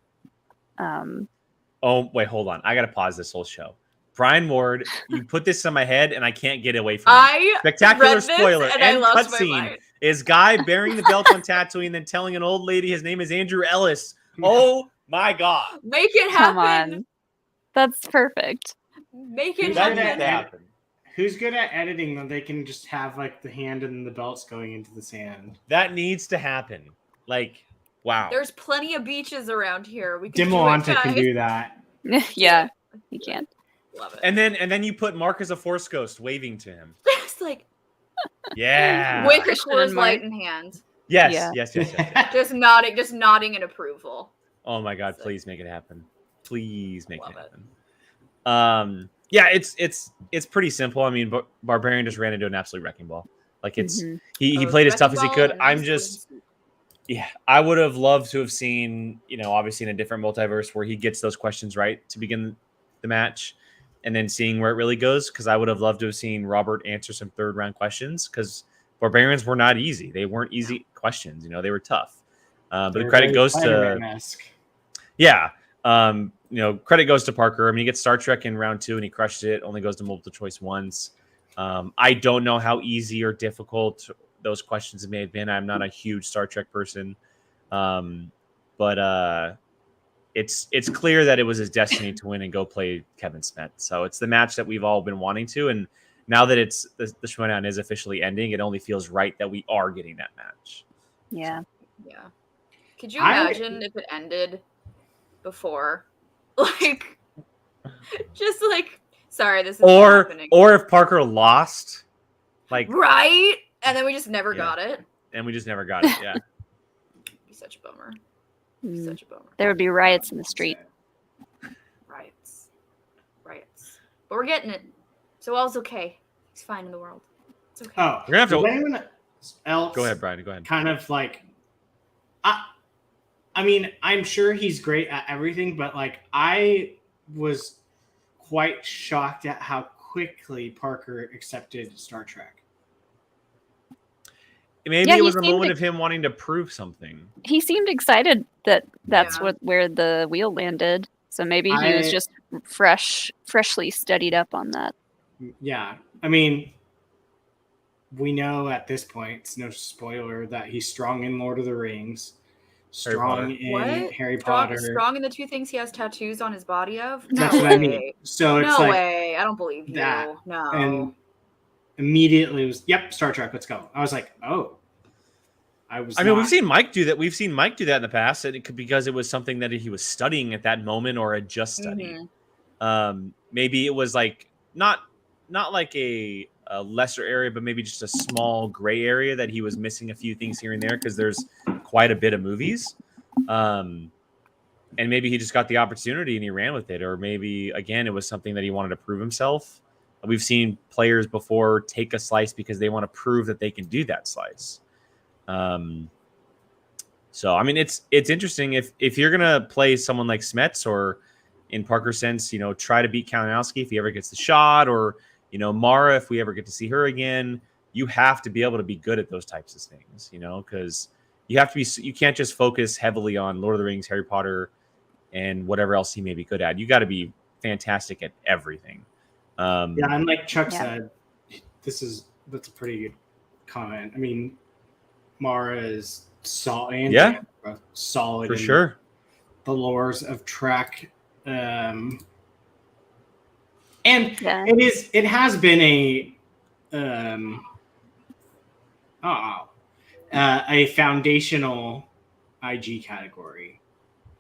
Oh, wait, hold on. I got to pause this whole show. Brian Ward, you put this in my head, and I can't get away from it. Spectacular spoiler. And cutscene is Guy bearing the belt on Tatooine and then telling an old lady his name is Andrew Ellis. Oh, my God. Make it happen. Come on. That's perfect. Make it happen. Who's good at editing that they can just have like the hand and the belts going into the sand? That needs to happen. Like, wow. There's plenty of beaches around here. We Dimolanta can do that. Yeah, he can. Love it. And then you put Mark as a Force Ghost waving to him. Just like, yeah, with the Coors Light in hand. Yes. Just nodding in approval. Oh my God! Please make it happen. Please make it happen. Yeah, it's pretty simple. I mean, Barbarian just ran into an absolute wrecking ball. Like he played as tough as he could. I would have loved to have seen, obviously in a different multiverse where he gets those questions right to begin the match, and then seeing where it really goes. Because I would have loved to have seen Robert answer some third round questions, because Barbarians were not easy. They weren't easy questions. They were tough. But the They're credit very goes to Spider-Man-esque. yeah. Credit goes to Parker. I mean, he gets Star Trek in round 2 and he crushed it. Only goes to multiple choice once. I don't know how easy or difficult those questions may have been. I'm not a huge Star Trek person, but it's clear that it was his destiny to win and go play Kevin Smith. So it's the match that we've all been wanting to, and now that it's the Schmoedown is officially ending, it only feels right that we are getting that match. Yeah. Yeah. Could you imagine if it ended before? Like, just like, sorry, this is happening. Or if Parker lost, like right, and then we just never got it. And we just never got it. Yeah. It'd be such a bummer. Mm. Such a bummer. There would be riots in the street. Riots. But we're getting it. So all's okay. He's fine in the world. It's okay. Oh, we're gonna have to. Does anyone else? Go ahead, Brian. Go ahead. Kind of like, I mean, I'm sure he's great at everything, but like, I was quite shocked at how quickly Parker accepted Star Trek. Maybe it was a moment of him wanting to prove something. He seemed excited that that's where the wheel landed. So maybe he was just freshly studied up on that. Yeah. I mean, we know at this point, it's no spoiler, that he's strong in Lord of the Rings, strong in Harry Potter. Strong in the 2 things he has tattoos on his body of? That's what I mean. So it's no way. I don't believe you. That. No. And immediately it was, yep, Star Trek, let's go. I was like, oh. I mean, we've seen Mike do that. We've seen Mike do that in the past. And it could because it was something that he was studying at that moment or had just studied. Mm-hmm. Maybe it was like not like a lesser area, but maybe just a small gray area that he was missing a few things here and there because there's quite a bit of movies. And maybe he just got the opportunity and he ran with it. Or maybe, again, it was something that he wanted to prove himself. We've seen players before take a slice because they want to prove that they can do that slice. So I mean, it's interesting if you're gonna play someone like Smets or in Parker's sense, try to beat Kalinowski if he ever gets the shot, or Mara if we ever get to see her again. You have to be able to be good at those types of things, because you have to be. You can't just focus heavily on Lord of the Rings, Harry Potter, and whatever else he may be good at. You got to be fantastic at everything. And like Chuck said, that's a pretty good comment. I mean, Mara is solid. Solid for sure. The lores of Trek, and it has been a foundational IG category.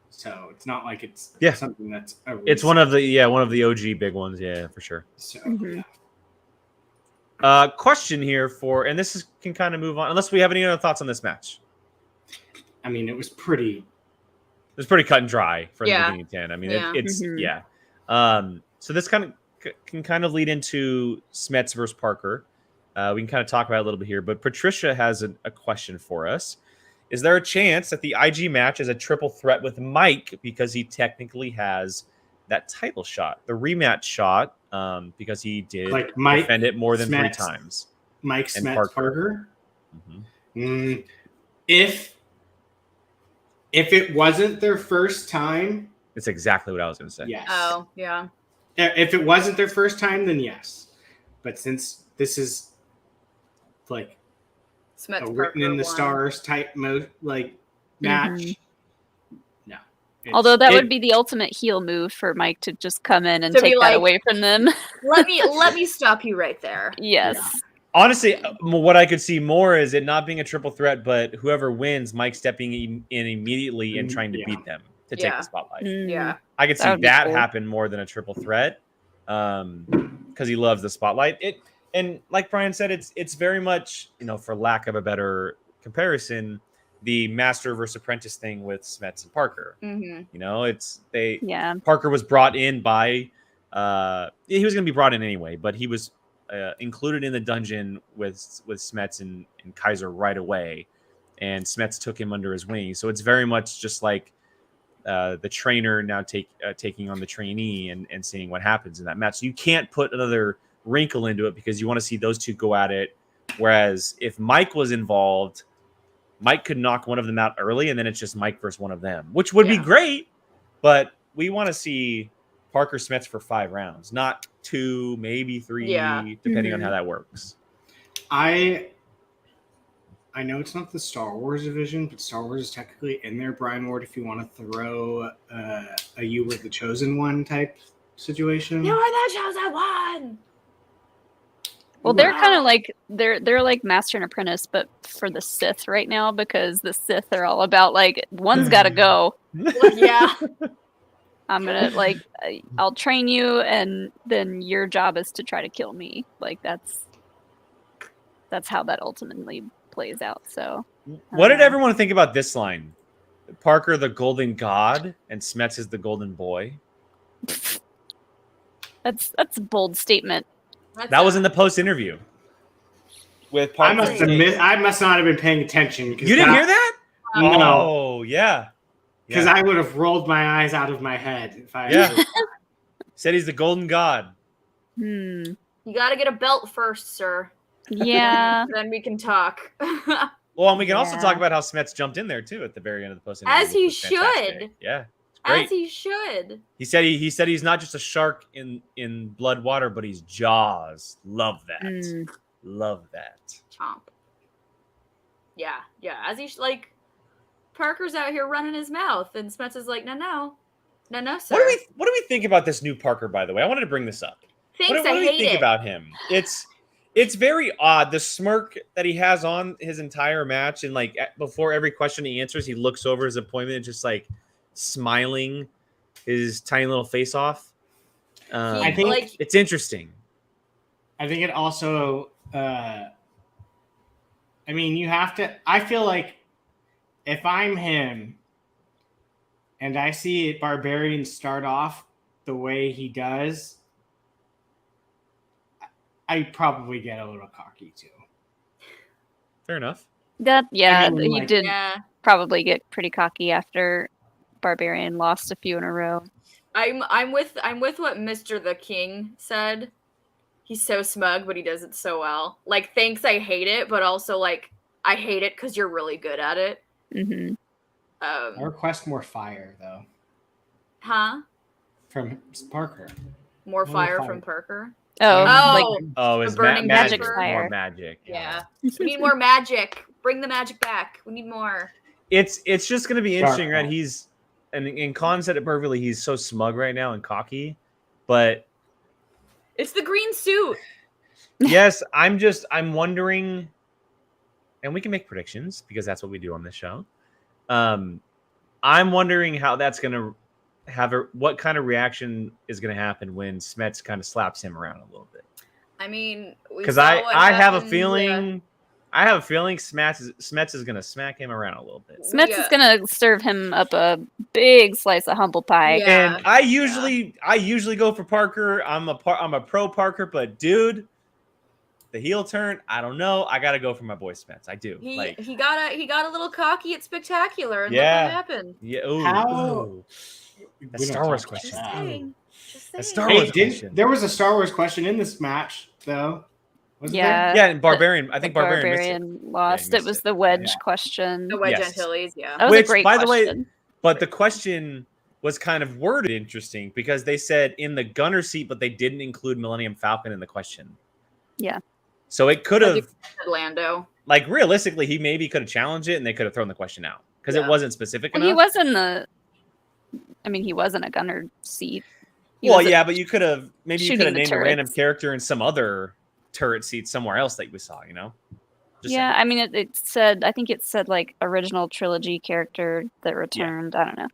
So it's not like it's something that's it's one of the OG big ones, for sure. So question here and this can kind of move on unless we have any other thoughts on this match. I mean, it was pretty cut and dry for the beginning of 10. I mean, it's so this can kind of lead into Smets versus Parker. We can kind of talk about it a little bit here, but Patricia has a question for us. Is there a chance that the IG match is a triple threat with Mike because he technically has that title shot, the rematch shot, because he did defend it more than 3 times? Mike Smets Parker. Mm-hmm. If it wasn't their first time, it's exactly what I was going to say. Yes. Oh, yeah. If it wasn't their first time, then yes. But since this is like Smets a written in the stars type match, no. Although that would be the ultimate heel move for Mike to just come in and take that away from them. let me stop you right there. Yes. Yeah. Honestly, what I could see more is it not being a triple threat, but whoever wins, Mike stepping in immediately and trying to beat them to take the spotlight. Yeah. I could see that happen more than a triple threat because he loves the spotlight. And like Brian said, it's very much, for lack of a better comparison, the master versus apprentice thing with Smets and Parker. Mm-hmm. Parker was brought in by he was going to be brought in anyway, but he was included in the dungeon with Smets and Kaiser right away, and Smets took him under his wing. So it's very much just like the trainer now taking on the trainee and seeing what happens in that match. So you can't put another wrinkle into it because you want to see those two go at it. Whereas if Mike was involved, Mike could knock one of them out early, and then it's just Mike versus one of them, which would be Yeah. great. But we want to see Parker Smets for 5 rounds, not 2, maybe 3, Yeah. depending on Mhm. how that works. I know it's not the Star Wars division, but Star Wars is technically in there, Brian Ward, if you want to throw a You Were the Chosen One type situation. You are the chosen one. Well, they're kind Wow. of like they're like Master and Apprentice, but for the Sith right now, because the Sith are all about like one's got to go. Yeah. I'm gonna like I'll train you, and then your job is to try to kill me. Like that's how that ultimately plays out. So What did everyone think about this line? Parker the golden god, and Smets is the golden boy. that's a bold statement. That was in the post interview with I Parker. must not have been paying attention. You didn't hear that? No, Oh, yeah. because Yeah. I would have rolled my eyes out of my head if I. Yeah. Said he's the golden god. Hmm. You got to get a belt first, sir. Yeah. Then we can talk. Well, and we can also Yeah. talk about how Smets jumped in there too at the very end of the post interview. As he which was fantastic. should. Yeah. It's great. As he should. He said he's not just a shark in blood water, but he's Jaws. Love that. Mm. Love that. Chomp. Yeah. As he like, Parker's out here running his mouth, and Smets is like, no, sir. What do we think about this new Parker? By the way, I wanted to bring this up. Thanks, What do I we hate think it. about him? It's very odd. The smirk that he has on his entire match, and like before every question he answers, he looks over his opponent and just like smiling his tiny little face off. I think like, It's interesting. I think it also. I mean, you have to. I feel like if I'm him, and I see Barbarian start off the way he does, I probably get a little cocky too. Fair enough. That I mean, he like- did yeah. probably get pretty cocky after Barbarian lost a few in a row. I'm with what Mr. the King said. He's so smug, but he does it so well. Like, thanks, I hate it, but also like I hate it because you're really good at it. Hmm. I request more fire though Huh? from Parker. More More fire fire. from Parker. Oh, like Oh, it's burning magic. magic More fire. magic. Yeah. We need more magic. Bring the magic back. We need more. It's just gonna be interesting, Dark right? He's and in Con said it perfectly. He's so smug right now and cocky, but It's the green suit. yes, I'm wondering, and we can make predictions because that's what we do on this show. I'm wondering how that's gonna what kind of reaction is gonna happen when Smets kind of slaps him around a little bit. I mean, Because I have a feeling Smets is gonna smack him around a little bit. Smets is gonna serve him up a big slice of humble pie. Yeah. And I usually go for Parker. I'm a pro Parker, but dude, the heel turn, I don't know. I gotta go for my boy Smets. I do. He like, got a little cocky at Spectacular, and Yeah. look what happened. yeah. Ooh, How- ooh. We That's don't Star Wars talk question. Just about that. saying. Just That's saying. Star Hey, Wars question. there was a Star Wars question in this match though. Wasn't Yeah. Yeah, and Barbarian. I think The Barbarian missed it. Barbarian lost. missed it was it. the wedge Yeah. question. The wedge Yes. Antilles, yeah. That was Which, a great by the way, question. But the question was kind of worded interesting because they said in the gunner seat, but they didn't include Millennium Falcon in the question. Yeah. So it could have, Lando. like, realistically, he maybe could have challenged it and they could have thrown the question out because it Yeah. wasn't specific Well, enough. he was in the. I mean, he was in a gunner seat. He Well, was a- yeah, but you could have maybe you shooting could have the named a random turrets. character in some other turret seat somewhere else that we saw. You know. Just yeah, saying. I mean, it said. I think it said like original trilogy character that returned. I don't know.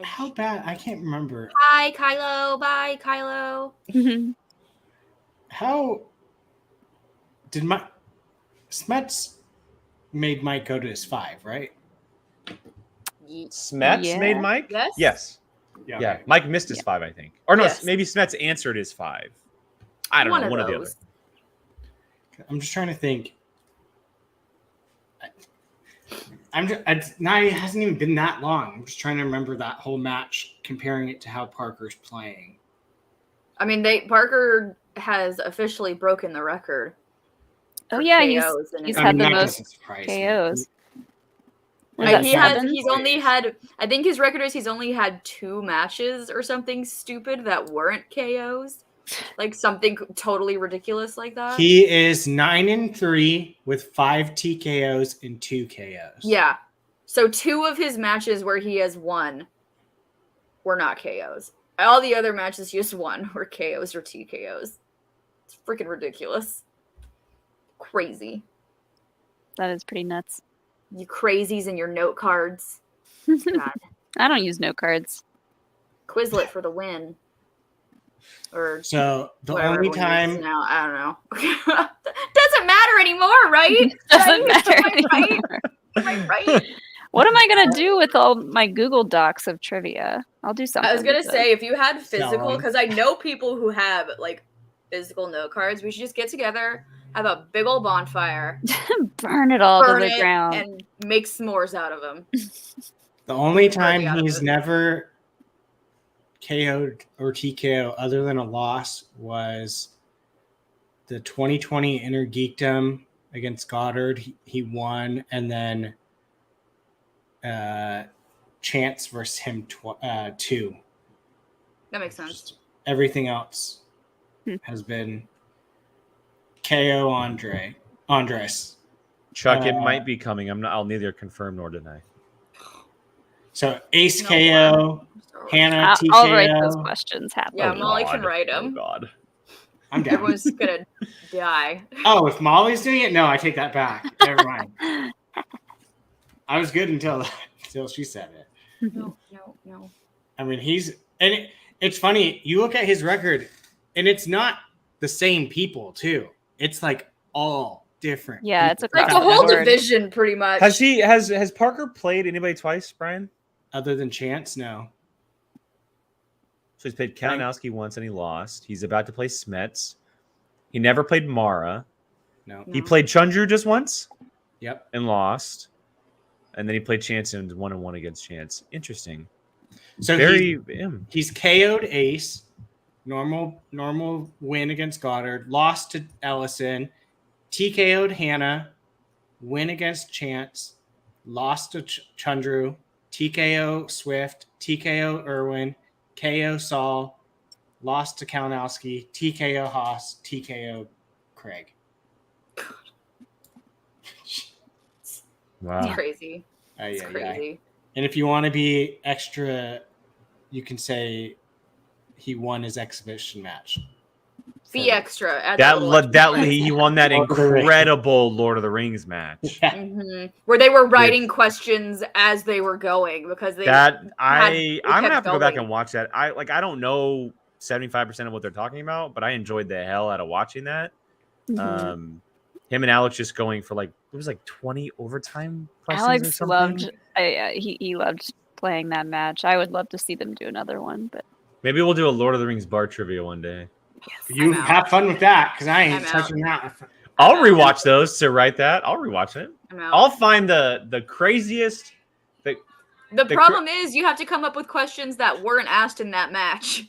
How bad? I can't remember. Hi, Kylo. Bye, Kylo. How did my Smets made Mike go to his 5, right? Smets Yeah. made Mike. Yes? Yes. Yeah. okay. Mike missed his 5, I think. Or no, Yes. maybe Smets answered his 5. I don't know. One or the other. those. I'm just trying to think. It hasn't even been that long. I'm just trying to remember that whole match, comparing it to how Parker's playing. I mean, Parker has officially broken the record. for yeah, KOs in he's his had the that most doesn't surprise KOs. me. Was that he has. 7? He's only had. I think his record is he's only had 2 matches or something stupid that weren't KOs, like something totally ridiculous like that. He is 9-3 with 5 TKOs and 2 KOs. Yeah. So 2 of his matches where he has won were not KOs. All the other matches he just won were KOs or TKOs. It's freaking ridiculous. Crazy. That is pretty nuts. You crazies and your note cards. God. I don't use note cards. Quizlet for the win. Or So the whatever only everyone uses time now, I don't know. Doesn't matter anymore, right? Doesn't Right? matter Am I right? anymore. Am I right? What am I gonna do with all my Google Docs of trivia? I'll do something. I was gonna with say, if you had Sell physical, 'em. because I know people who have like physical note cards, we should just get together, have a big old bonfire, it. Burn it all burn to the it, ground. and make s'mores out of them. the only Worthy time out of he's it. never KO'd or TKO other than a loss was the 2020 Inner Geekdom against Goddard. He won, and then Chance versus him 2. That makes sense. Just everything else has been KO Andres. Chuck, it might be coming. I'll neither confirm nor deny. So Ace No, KO, Hannah TKO. I'll write those questions happen. Yeah, Molly can write Oh 'em. God. I'm down. Everyone's gonna die. Oh, if Molly's doing it, no, I take that back. Never mind. I was good until she said it. No. I mean, it's funny. You look at his record, and it's not the same people too. It's like all different. Yeah, it's people. Like the across whole board. division, pretty much. Has Parker played anybody twice, Brian? Other than Chance, no. So he's played Kalinowski once and he lost. He's about to play Smets. He never played Mara. No. He played Chunju just once Yep. and lost. And then he played Chance and 1-1 against Chance. Interesting. So He's he's KO'd Ace, normal win against Goddard, lost to Ellison, TKO'd Hannah, win against Chance, lost to Chundru, TKO Swift, TKO Irwin, KO Saul, lost to Kalinowski, TKO Haas, TKO Craig. wow. It's crazy. It's crazy. And if you want to be extra, you can say he won his exhibition match. Be extra. Add little That he won that Lord of the Rings. incredible Lord of the Rings match. Mhm. Where they were writing questions as they were going because they I'm kept gonna have to go back going. and watch that. I don't know 75% of what they're talking about, but I enjoyed the hell out of watching that. Mhm. Him and Alex just going for it was 20 overtime questions or Alex something. loved. He loved playing that match. I would love to see them do another one, but Maybe we'll do a Lord of the Rings bar trivia one day. You I'm out. have fun with that because I ain't I'm touching that. I'll rewatch those to write that. I'll rewatch it. I'm out. I'll find the craziest. The problem is you have to come up with questions that weren't asked in that match.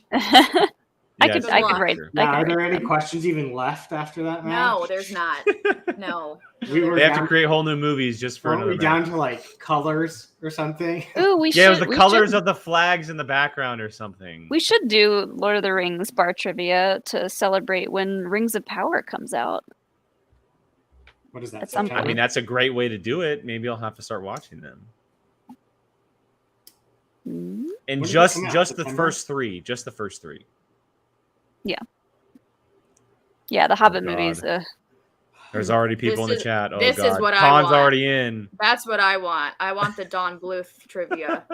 I Yes, could write. sure. Now, I are could there write any them. questions even left after that match? No, there's not. No. We were They have to down- create whole new movies just for Weren't another we down match. to like colors or something? Ooh, we should. Yeah, it was the we colors should- of the flags in the background or something. We should do Lord of the Rings bar trivia to celebrate when Rings of Power comes out. What is that? At some I point. mean, that's a great way to do it. Maybe I'll have to start watching them. Mm, And When did it just come out? the September? first three. Just the first three. Yeah, the Hobbit God. movies. There's already people in the This is- chat. Oh this is God, what I Khan's want. already in. That's what I want. I want the Don Bluth trivia.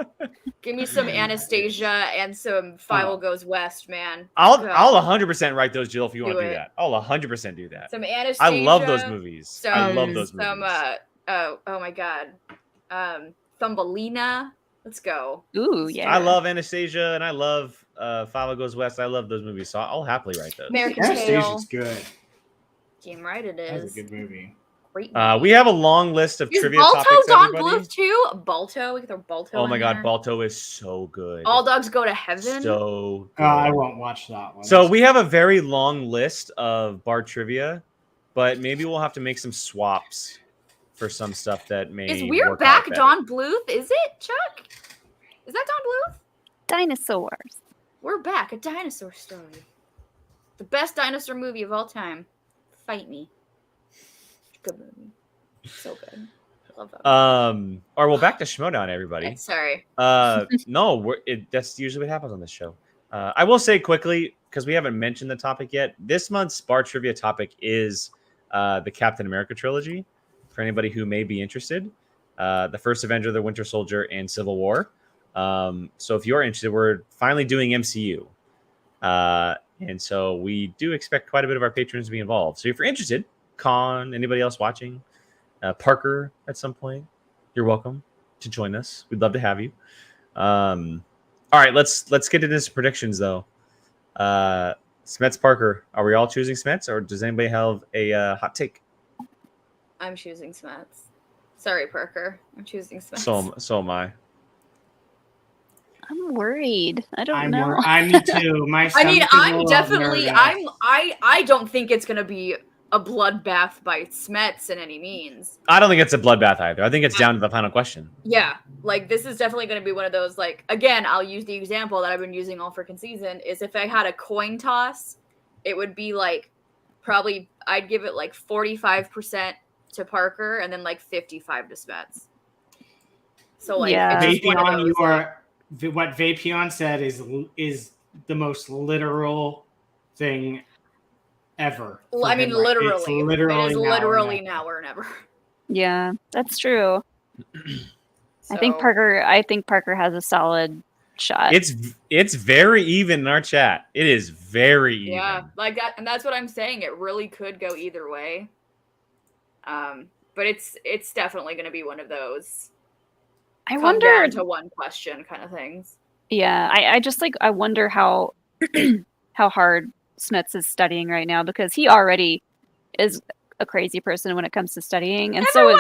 Give me some Anastasia and some Five Oh. Goes West, man. I'll Go. 100% write those, Jill. If you want Do to do it. that, I'll 100% do that. Some Anastasia. I love those movies. I Some, love those some movies. oh my god. Thumbelina. Let's go. Ooh, yeah. I love Anastasia and I love Five Goes West. I love those movies, so I'll happily write those. American Tail. Anastasia's good. Damn right it That's is. a good movie. Great. We have a long list of Is trivia Balto topics. Don Everybody. Bluth too? Balto. We can throw Balto. Oh my in God, there. Balto is so good. All dogs go to heaven. So good. I won't watch that one. So we have a very long list of bar trivia. but maybe we'll have to make some swaps for some stuff that may. Is We're work Back out better. Don Bluth? Is it, Chuck? Is that Don Bluth? Dinosaurs. We're Back, a dinosaur story. The best dinosaur movie of all time. Fight me. Good movie. So good. I love that. All right, well, back to Schmoedown, everybody. Sorry. No, that's usually what happens on this show. I will say quickly, because we haven't mentioned the topic yet, this month's bar trivia topic is the Captain America trilogy, for anybody who may be interested. The First Avenger, the Winter Soldier, and Civil War. So if you're interested, we're finally doing MCU. And so we do expect quite a bit of our patrons to be involved. So if you're interested, anybody else watching, Parker at some point, you're welcome to join us. We'd love to have you. All right, let's get into some predictions though. Smets, Parker, are we all choosing Smets, or does anybody have a hot take? I'm choosing Smets. Sorry, Parker. I'm choosing Smets. So am I. I'm worried. I don't know. I'm me too. I'm definitely. I don't think it's gonna be a bloodbath by Smets in any means. I don't think it's a bloodbath either. I think it's down to the final question. Yeah, like this is definitely going to be one of those. Like again, I'll use the example that I've been using all freaking season. Is if I had a coin toss, it would be like probably I'd give it like 45% to Parker and then like 55 to Smets. So like, Yeah. it's just one of those, what Vapion said is the most literal thing ever. I mean, literally. It's literally, it is literally now or never. Yeah, that's true. So, I think Parker has a solid shot. It's very even in our chat. It is very even. Yeah, like that, and that's what I'm saying. It really could go either way. But it's definitely going to be one of those. I come wonder down to one question kind of things. Yeah, I just like I wonder how how hard Smets is studying right now, because he already is a crazy person when it comes to studying, and Everyone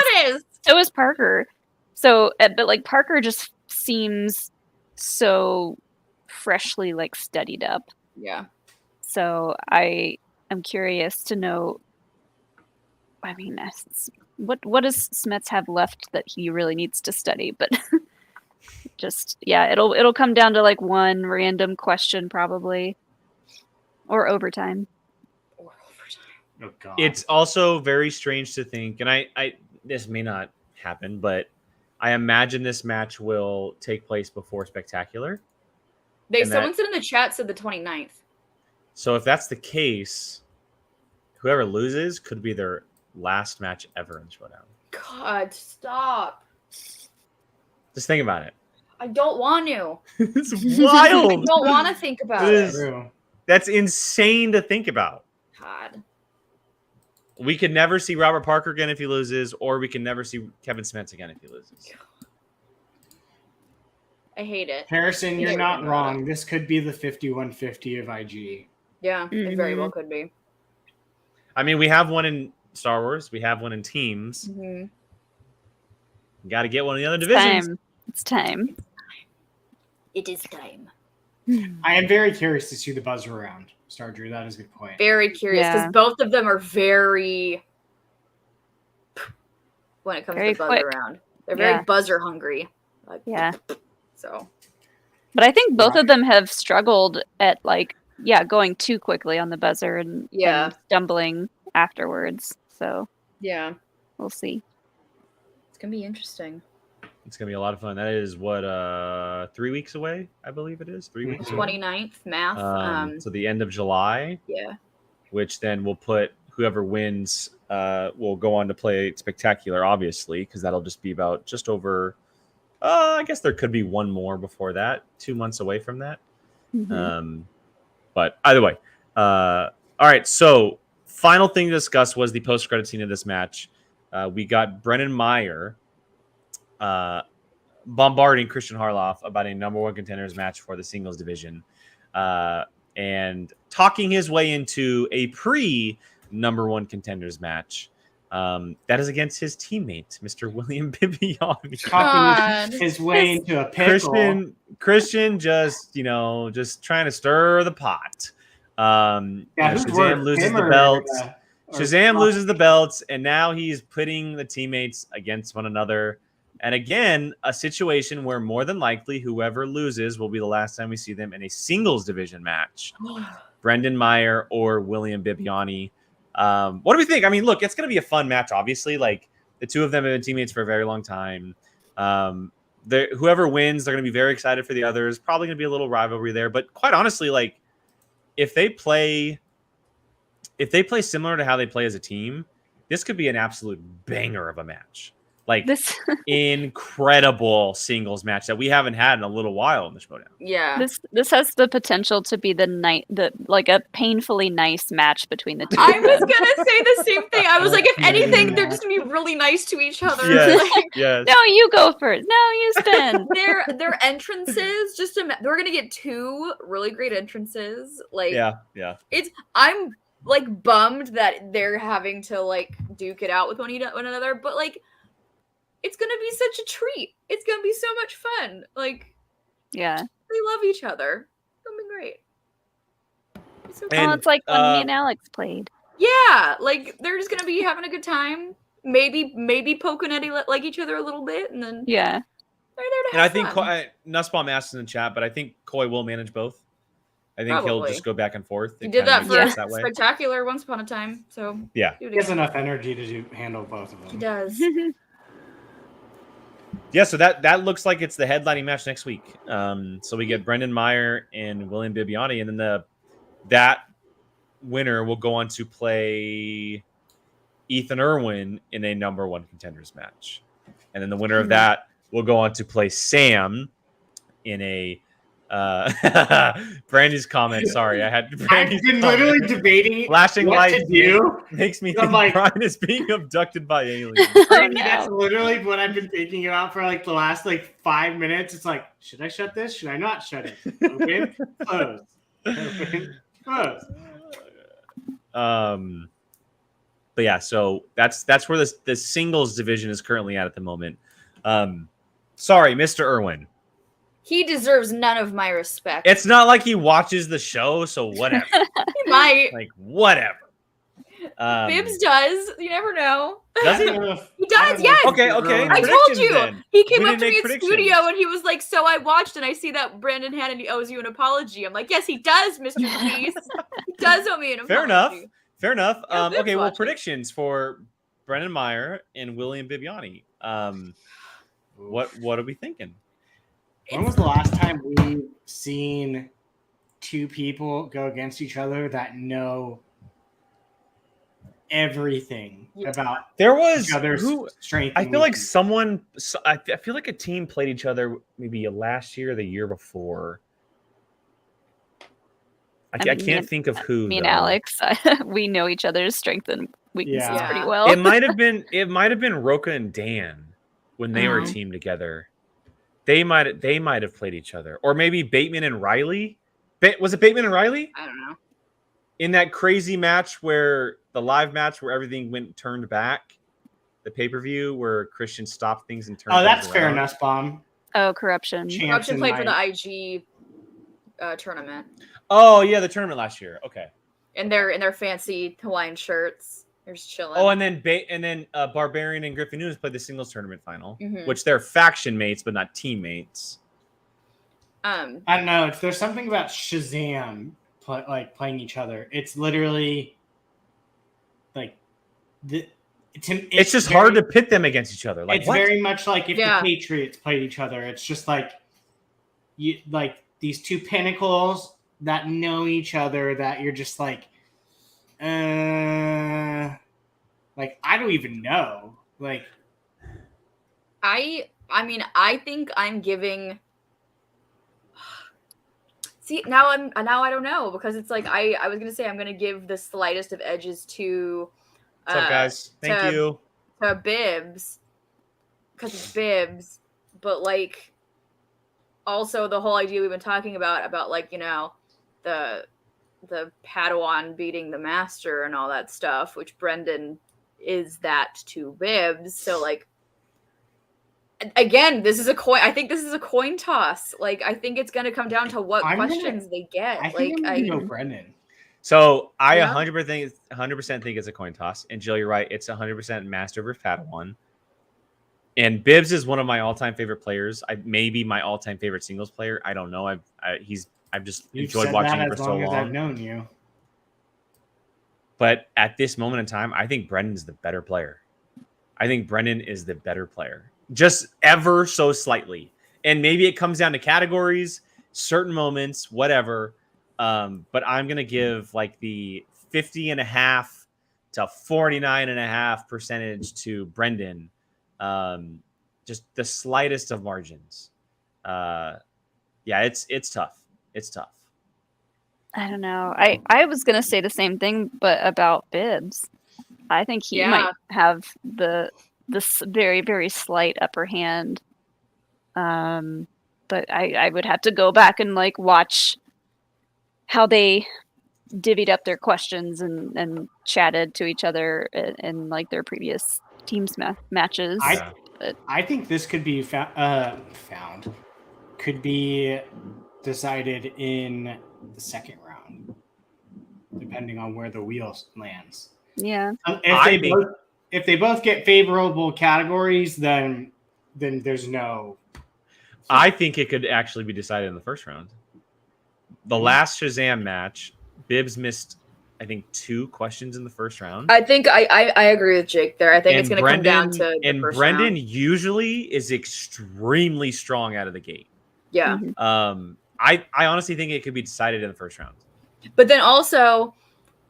so is Parker. So, but like Parker just seems so freshly like studied up. Yeah. So I'm curious to know. I mean, what does Smets have left that he really needs to study? But just it'll come down to like one random question probably, or overtime. Oh God. It's also very strange to think, and I this may not happen, but I imagine this match will take place before Spectacular. Someone said in the chat said the 29th. So if that's the case, whoever loses could be their last match ever in Schmoedown. God, stop. Just think about it. I don't want to. It's wild. I don't want to think about it. That's insane to think about. God. We could never see Robert Parker again if he loses, or we can never see Kevin Smets again if he loses. I hate it. Harrison, you're not wrong. This could be the 5150 of IG. Yeah, it very well could be. I mean, we have one in Star Wars. We have one in teams. Mm-hmm. Got to get one in the other divisions. It's time. It is time. I am very curious to see the buzzer around. Star Drew, that is a good point. Very curious, because both of them are very, when it comes Very to buzzer quick. around, they're very buzzer hungry. Like, Yeah. So. But I think both of them have struggled at going too quickly on the buzzer and stumbling afterwards. So yeah, we'll see. It's gonna be interesting. It's gonna be a lot of fun. That is what 3 weeks away, I believe it is. 3 weeks. 29th math. So the end of July. Yeah. Which then will put whoever wins will go on to play Spectacular, obviously, because that'll just be about just over. I guess there could be one more before that. 2 months away from that. Mm-hmm. But either way, all right. So final thing to discuss was the post-credit scene of this match. We got Brennan Meyer bombarding Christian Harloff about a number one contenders match for the singles division, and talking his way into a pre-number one contenders match. That is against his teammate, Mr. William Bibiani. Talking his way into a pickle. Christian just trying to stir the pot. Shazam loses the belt. Shazam loses the belts, and now he's pitting the teammates against one another. And again, a situation where more than likely whoever loses will be the last time we see them in a singles division match. Brendan Meyer or William Bibiani. What do we think? I mean, look, it's going to be a fun match, obviously. Like, the two of them have been teammates for a very long time. Whoever wins, they're going to be very excited for the others. Probably going to be a little rivalry there. But quite honestly, like, if they play similar to how they play as a team, this could be an absolute banger of a match. Like, this incredible singles match that we haven't had in a little while in the Schmoedown. Yeah. This has the potential to be like a painfully nice match between the two. I was gonna say the same thing. I was like, if anything, they're just gonna be really nice to each other. Yes, Like, yes. No, you go first. No, you spin. their entrances, they're gonna get two really great entrances. Like, Yeah. I'm like bummed that they're having to like duke it out with one another, but like, it's gonna be such a treat. It's gonna be so much fun. Like, yeah, they love each other. It's gonna be great. It's so And, it's like when me and Alex played. yeah, like they're just gonna be having a good time. Maybe poking at like each other a little bit, and then Yeah. they're there to And I have think fun. Nussbaum asked in the chat, but I think Coy will manage both. I think he'll Probably. just go back and forth. He It did kinda that makes for sense that way. Spectacular once upon a time. So Yeah. do it He has again. enough energy to handle both of them. He does. Yeah, so that looks like it's the headlining match next week. So we get Brendan Meyer and William Bibiani, and then that winner will go on to play Ethan Irwin in a number one contenders match. And then the winner of that will go on to play Sam in a Brandy's comment. Sorry, I had Brandy's I've been comment. literally debating Flashing what lights to do. makes me I'm think like- Brian is being abducted by aliens. Brandy, no. that's literally what I've been thinking about for like the last like 5 minutes. It's like, should I shut this? Should I not shut it? Open, close. Open, close. But yeah, so that's where the singles division is currently at the moment. Sorry, Mr. Irwin. He deserves none of my respect. It's not like he watches the show, so whatever. He might. Like, whatever. Bibbs does. You never know. Does he? He does, yes. Okay. I told Predictions you. then. He came We up didn't to me make in predictions. studio and he was like, so I watched and I see that Brandon Hannity owes you an apology. I'm like, yes, he does, Mr. Peace. He does owe me an apology. Fair enough. Yeah, Bibbs Okay, well, watching. predictions for Brendan Meyer and William Bibiani. What are we thinking? When was the last time we seen two people go against each other that know everything about There was each other's who strength? I and feel like weakness? I feel like a team played each other maybe last year or the year before. I can't think of who. Me and though. Alex, we know each other's strengths and weaknesses Yeah. pretty well. It might have been Roca and Dan when they were a Oh. team together. They might have played each other, or maybe Bateman and Riley. Was it Bateman and Riley I don't know. in that crazy match the live match where everything turned back, the pay-per-view where Christian stopped things and turned. Oh, that's things fair around? enough, Bomb. Oh, corruption. Corruption played for the Knight. IG tournament. Oh yeah, the tournament last year. Okay. And they're in their fancy Hawaiian shirts. They're just chilling. Oh, and then Barbarian and Griffin Nunes played the singles tournament final, Mhm. which they're faction mates but not teammates. I don't know. There's something about Shazam playing each other. It's literally like It's just hard to pit them against each other. Like It's what? very much like if Yeah. the Patriots played each other. It's just like these two pinnacles that know each other that you're just like I don't even know. Like I mean, I think I'm giving. See, now I don't know because it's like I was gonna say I'm gonna give the slightest of edges to. What's up, guys? Thank to- you. To Bibbs, because it's Bibbs, but like, also the whole idea we've been talking about like, you know, the Padawan beating the master and all that stuff, which Brendan is that to Bibbs. So like, again, this is a coin. I think this is a coin toss. Like, I think it's gonna come down to what I'm questions they get. I think Like, I'm gonna go Brendan. So I Yeah. 100% think it's a coin toss. And Jill, you're right. It's 100% Master versus Padawan. And Bibbs is one of my all-time favorite players. Maybe my all-time favorite singles player. I don't know. I've just You've enjoyed said watching that him for as so long as I've long. known you. But at this moment in time, I think Brendan's the better player. I think Brendan is the better player, just ever so slightly. And maybe it comes down to categories, certain moments, whatever. But I'm going to give like the 50.5 to 49.5% to Brendan. Just the slightest of margins. Yeah, it's tough. It's tough. I don't know. I was gonna say the same thing, but about Bibbs. I think he might have this very, very slight upper hand. But I would have to go back and like watch how they divvied up their questions and chatted to each other in like their previous teams matches. I think this could be could be decided in the second round, depending on where the wheel lands. Yeah. If they both get favorable categories, then there's no. I think it could actually be decided in the first round. The last Shazam match, Bibbs missed, I think, 2 questions in the first round. I think I agree with Jake there. I think it's going to come down to the first Brendan round. usually is extremely strong out of the gate. Yeah. Mm-hmm. I honestly think it could be decided in the first round. But then also,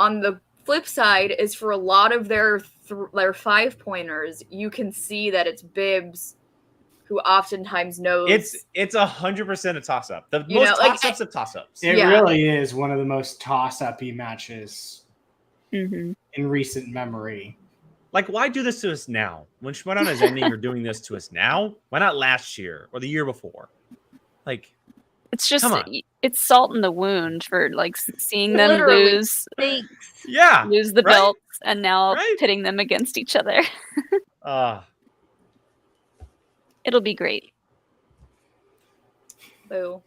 on the flip side, is for a lot of their 5-pointers, you can see that it's Bibbs who oftentimes knows. It's 100% a toss-up. The most toss-ups of toss-ups. It really is one of the most toss-up-y matches in recent memory. Like, why do this to us now? When Schmoedown is ending, you're doing this to us now? Why not last year or the year before? Like, it's just it's salt in the wound for like seeing them Literally. lose lose the belts and now pitting them against each other. It'll be great. Boo.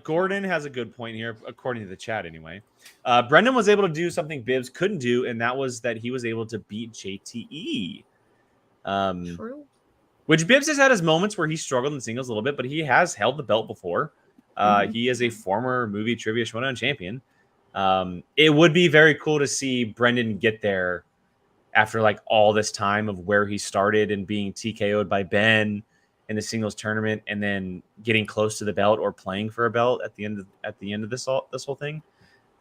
Gordon has a good point here, according to the chat anyway. Brendan was able to do something Bibbs couldn't do, and that was that he was able to beat JTE. True. Which Bibbs has had his moments where he struggled in singles a little bit, but he has held the belt before. He is a former movie trivia Schmoedown champion. It would be very cool to see Brendan get there after like all this time of where he started and being TKO'd by Ben in the singles tournament, and then getting close to the belt or playing for a belt at the end of this whole thing.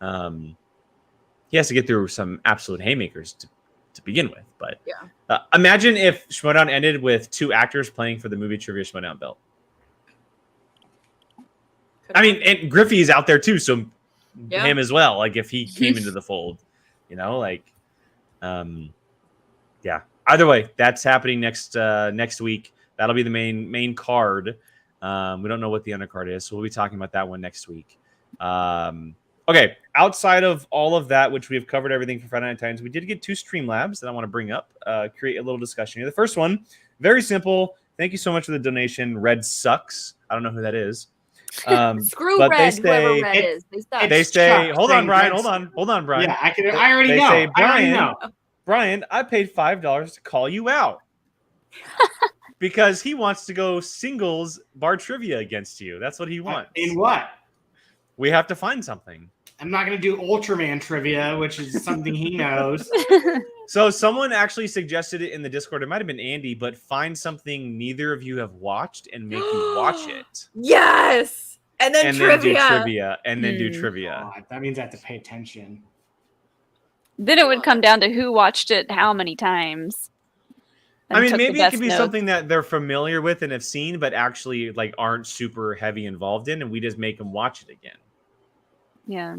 He has to get through some absolute haymakers to begin with. But imagine if Schmoedown ended with 2 actors playing for the movie trivia Schmoedown belt. I mean, and Griffey's out there too, so him as well. Like if he came into the fold, like, yeah. Either way, that's happening next week. That'll be the main card. We don't know what the undercard is, so we'll be talking about that one next week. Okay, outside of all of that, which we have covered everything for Friday Night Titans, we did get 2 Streamlabs that I want to bring up, create a little discussion here. The first one, very simple. Thank you so much for the donation. Red sucks. I don't know who that is. Screw Red, whoever Red is. They say, hold on, Brian. Hold on, Brian. Yeah, I already know. Say, Brian, I paid $5 to call you out. Because he wants to go singles bar trivia against you. That's what he wants. In what? We have to find something. I'm not going to do Ultraman trivia, which is something he knows. So someone actually suggested it in the Discord. It might have been Andy, but find something neither of you have watched and make you watch it. Yes! And then trivia. Then do trivia. And then do trivia. God, that means I have to pay attention. Then it would come down to who watched it how many times. I mean, maybe it could be something that they're familiar with and have seen, but actually like aren't super heavy involved in, and we just make them watch it again. Yeah.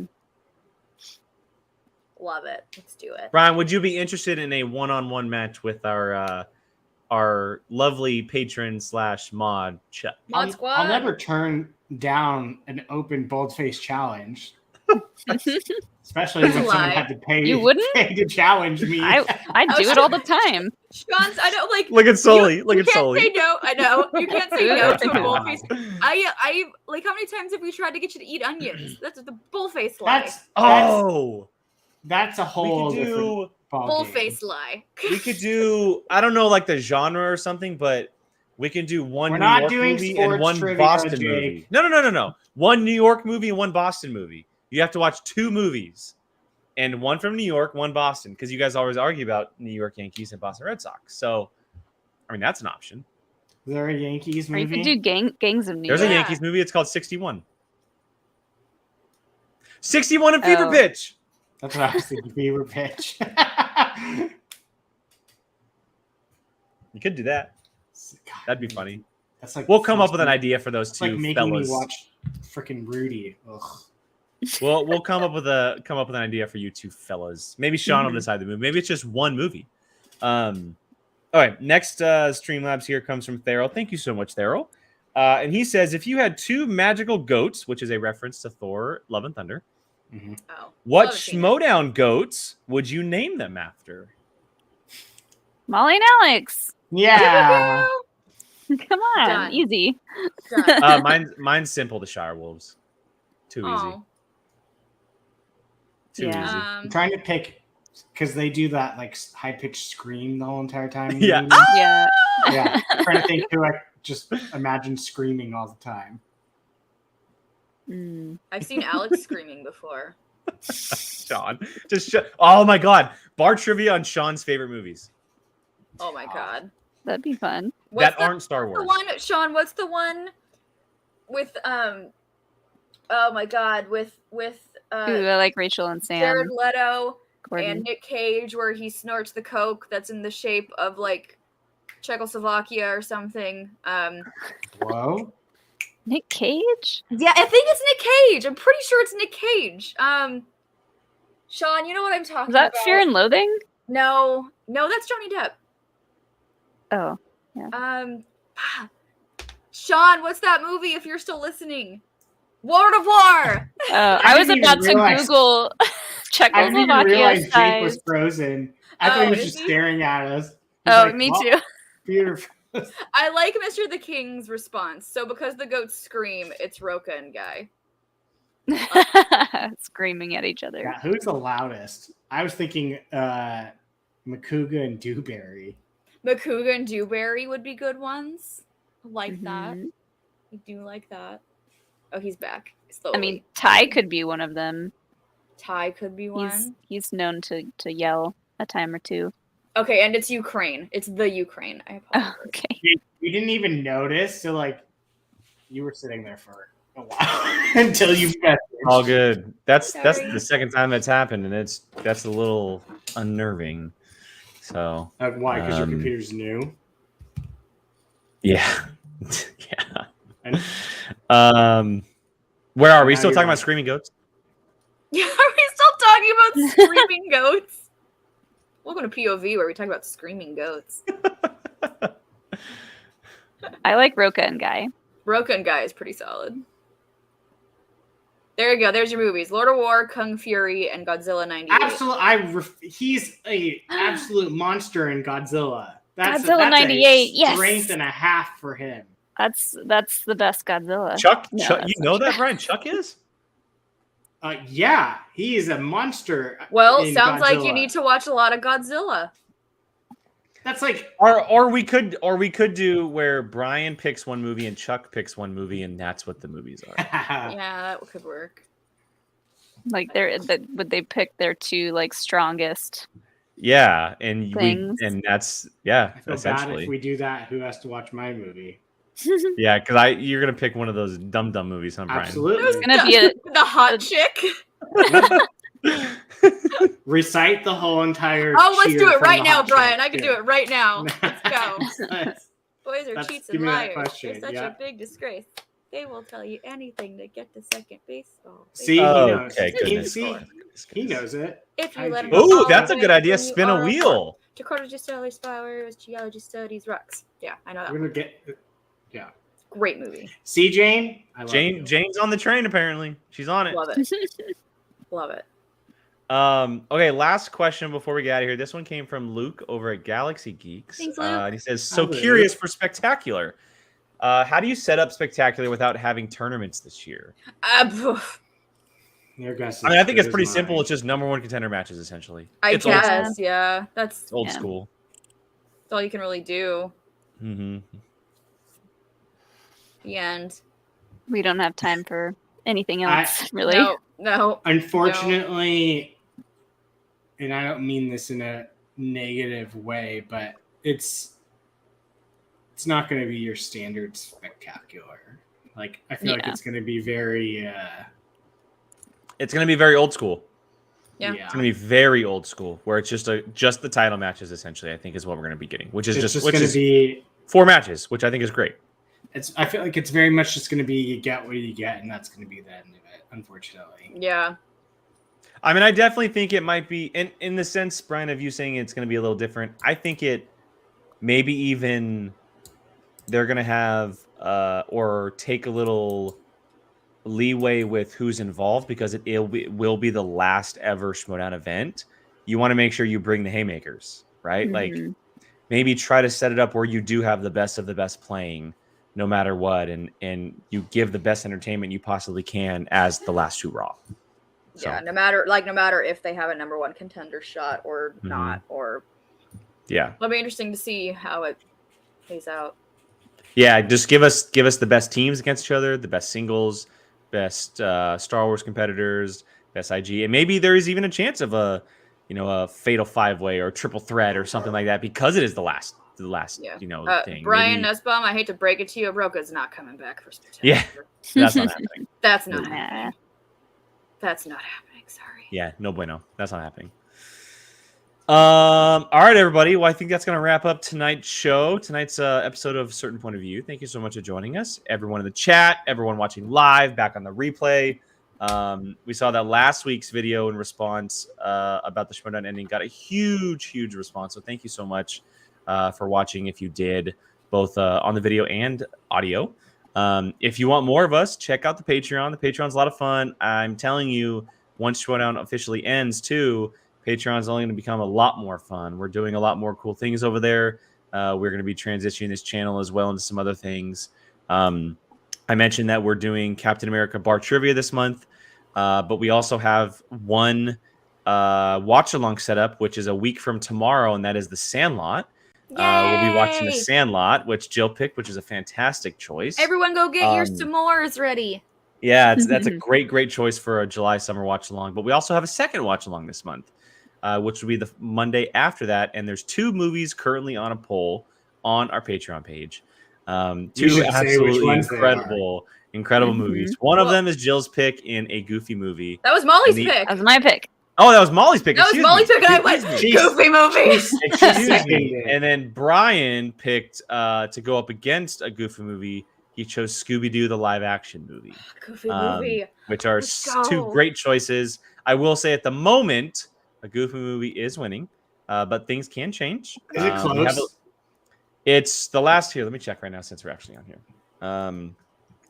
Love it. Let's do it. Brian, would you be interested in a one-on-one match with our lovely patron / mod Chuck? Mod Squad. I'll never turn down an open boldface challenge. Especially when someone lie. had to pay. You wouldn't? Pay to challenge me. I do it all the time. Sean's, I know, like Look at Sully. Look you at can't Sully. say no. I know you can't say Ooh, no that's to a a good bull one. face. I like how many times have we tried to get you to eat onions? That's the bull face lie. That's a We whole could different do. Bull ballgame. face lie. We could do. I don't know, like the genre or something, but we can do one We're New not York doing movie sports and one trivia, Boston Jake. movie. No. One New York movie and one Boston movie. You have to watch 2 movies, and one from New York, one Boston, because you guys always argue about New York Yankees and Boston Red Sox. So, I mean, that's an option. Is there a Yankees Or you movie? could do gangs of New There's York. a Yankees movie. It's called 61. 61 and Fever Oh. Pitch. That's what I was thinking. Fever pitch. You could do that. God, That'd be funny. That's like We'll come up with an idea for those It's two like making fellas. me watch freaking Rudy. Ugh. We'll come up with an idea for you two fellas. Maybe Sean will decide the movie. Maybe it's just one movie. All right. Next Streamlabs here comes from Theral. Thank you so much, Theral. And he says, if you had 2 magical goats, which is a reference to Thor: Love and Thunder, Oh, what love seen it. Schmoedown goats would you name them after? Molly and Alex. Yeah. Come on, Done. easy. Done. Mine's simple. The Shire Wolves. Too easy. Oh. Too Yeah. easy. I'm trying to pick because they do that like high pitched scream the whole entire time. in the Yeah. movie. Yeah. Yeah. I'm trying to think who I just imagine screaming all the time. Mm. I've seen Alex screaming before. Sean. Oh my God. Bar trivia on Sean's favorite movies. Oh my god. That'd be fun. What's that aren't Star the Wars. one, Sean? What's the one with Oh my god, with Ooh, I like Rachel and Sam. Jared Leto Gordon. and Nick Cage, where he snorts the coke that's in the shape of like Czechoslovakia or something. Whoa. Nick Cage? Yeah, I think it's Nick Cage. I'm pretty sure it's Nick Cage. Sean, you know what I'm talking Is that about? Fear and Loathing? No, that's Johnny Depp. Oh. Sean, what's that movie? If you're still listening, World of War. I was didn't about even realize- to Google I didn't even Czechoslovakia realize Jake size. was frozen. I thought he was is just he? staring at us. He's Oh, like, me "Well, too. Beautiful. I like Mr. the King's response. So because the goats scream, it's Roka and Guy. Screaming at each other. Yeah, who's the loudest? I was thinking Makuga and Dewberry. Makuga and Dewberry would be good ones. I like that. Mhm. I do like that. Oh, he's back. I Slowly. mean, Ty could be one of them. Ty could be one. He's known to yell a time or two. Okay, and it's Ukraine. It's the Ukraine. I apologize. Oh, okay. You didn't even notice, so like you were sitting there for a while until you messaged. All good. That's Sorry. the second time that's happened, and that's a little unnerving. So Why? Because your Um, computer's new. yeah, yeah. And Where are we? Now Still you're talking about right. screaming goats? Yeah, are we still talking about screaming goats? Welcome to POV, where we talk about screaming goats. I like Roka and Guy. Roka and Guy is pretty solid. There you go. There's your movies: Lord of War, Kung Fury, and Godzilla '98. Absolutely, he's a absolute monster in Godzilla. Godzilla 98, yes. Strength and a half for him. That's the best Godzilla. Chuck, No, Chuck, that's you not know true. that, Brian? Chuck is. Yeah, he is a monster. Well, in sounds like you Godzilla. need to watch a lot of Godzilla. That's like Or we could do where Brian picks one movie and Chuck picks one movie, and that's what the movies are. Yeah, that could work. Like would they pick their 2 like strongest? Yeah, and Things. that's yeah, I feel bad essentially. if we do that. Who has to watch my movie? Yeah, because you're gonna pick one of those dumb movies, huh, Brian? Absolutely. It's gonna be The hot chick. Recite the whole entire. Oh, let's cheer do it from right the now, hot Brian. chick, I can too. do it right now. Let's go. Let's- Boys are Let's cheats give and me that liars. question, They're such yeah. a big disgrace. They will tell you anything to get to second baseball. See, Oh, he knows. okay, goodness. He knows it. If you I let do. him Oh, all that's a the good way idea. when you Spin a are wheel. Jakarta studies flowers, geology studies rocks. Yeah, I know that. We're One. gonna get. Yeah. Great movie. See, Jane. I love Jane, you. Jane's on the train. Apparently, she's on it. Love it. Love it. Okay, last question before we get out of here. This one came from Luke over at Galaxy Geeks. Thanks, Luke. And he says, so Luke. curious for Spectacular. How do you set up Spectacular without having tournaments this year? Your guess is I mean, I think as it's pretty good as simple. mine. It's just number one contender matches, essentially. It's old school. guess, yeah. That's Old Yeah. school. all you can really do. Mm-hmm. The end. We don't have time for anything else, really. No. Unfortunately, and I don't mean this in a negative way, but it's not going to be your standard Spectacular. Like, I feel like Yeah. it's going to be very It's going to be very old school. Yeah. It's going to be very old school, where it's just the title matches, essentially, I think is what we're going to be getting, which is It's just going to be 4 matches, which I think is great. I feel like it's very much just going to be you get what you get, and that's going to be the end of it, unfortunately. Yeah. I mean, I definitely think it might be, in the sense, Brian, of you saying it's going to be a little different. I think it maybe even they're going to have or take a little leeway with who's involved, because it will be the last ever Schmoedown event. You want to make sure you bring the haymakers, right? Like, Mhm. maybe try to set it up where you do have the best of the best playing no matter what, and you give the best entertainment you possibly can as the last 2 Raw. So, Yeah, no matter if they have a number 1 contender shot or not, or yeah. it'll be interesting to see how it plays out. Yeah, just give us the best teams against each other, the best singles, best Star Wars competitors, best IG, and maybe there is even a chance of a fatal 5-way or triple threat or something like that, because it is the last Yeah. thing. Brian Maybe, Nussbaum, I hate to break it to you, Aroka's not coming back for Yeah. Spectacular. that's not happening. That's not Nah. happening. That's not happening. Sorry. Yeah, no bueno. That's not happening. All right, everybody. Well, I think that's going to wrap up tonight's episode of Certain Point of View. Thank you so much for joining us. Everyone in the chat, everyone watching live, back on the replay. We saw that last week's video in response about the Schmoedown ending got a huge response. So thank you so much for watching, if you did, both on the video and audio. If you want more of us, check out the Patreon. The Patreon's a lot of fun. I'm telling you, once Schmoedown officially ends, too, Patreon's only going to become a lot more fun. We're doing a lot more cool things over there. We're going to be transitioning this channel as well into some other things. I mentioned that we're doing Captain America bar trivia this month, but we also have one watch-along setup, which is a week from tomorrow, and that is The Sandlot. We'll be watching The Sandlot, which Jill picked, which is a fantastic choice. Everyone go get your s'mores ready. Yeah, that's a great choice for a July summer watch-along. But we also have a second watch-along this month, which will be the Monday after that. And there's 2 movies currently on a poll on our Patreon page. 2 absolutely incredible movies. One of them is Jill's pick in a Goofy movie. That was Molly's pick. That was my pick. Oh, that was Molly's pick. That was Molly's pick, and I went, Goofy movie. Excuse me. And then Brian picked to go up against a Goofy movie. He chose Scooby-Doo, the live-action movie. Goofy movie. Which are Let's go. 2 great choices. I will say at the moment, a Goofy movie is winning, but things can change. Is it close? It's the last here. Let me check right now since we're actually on here.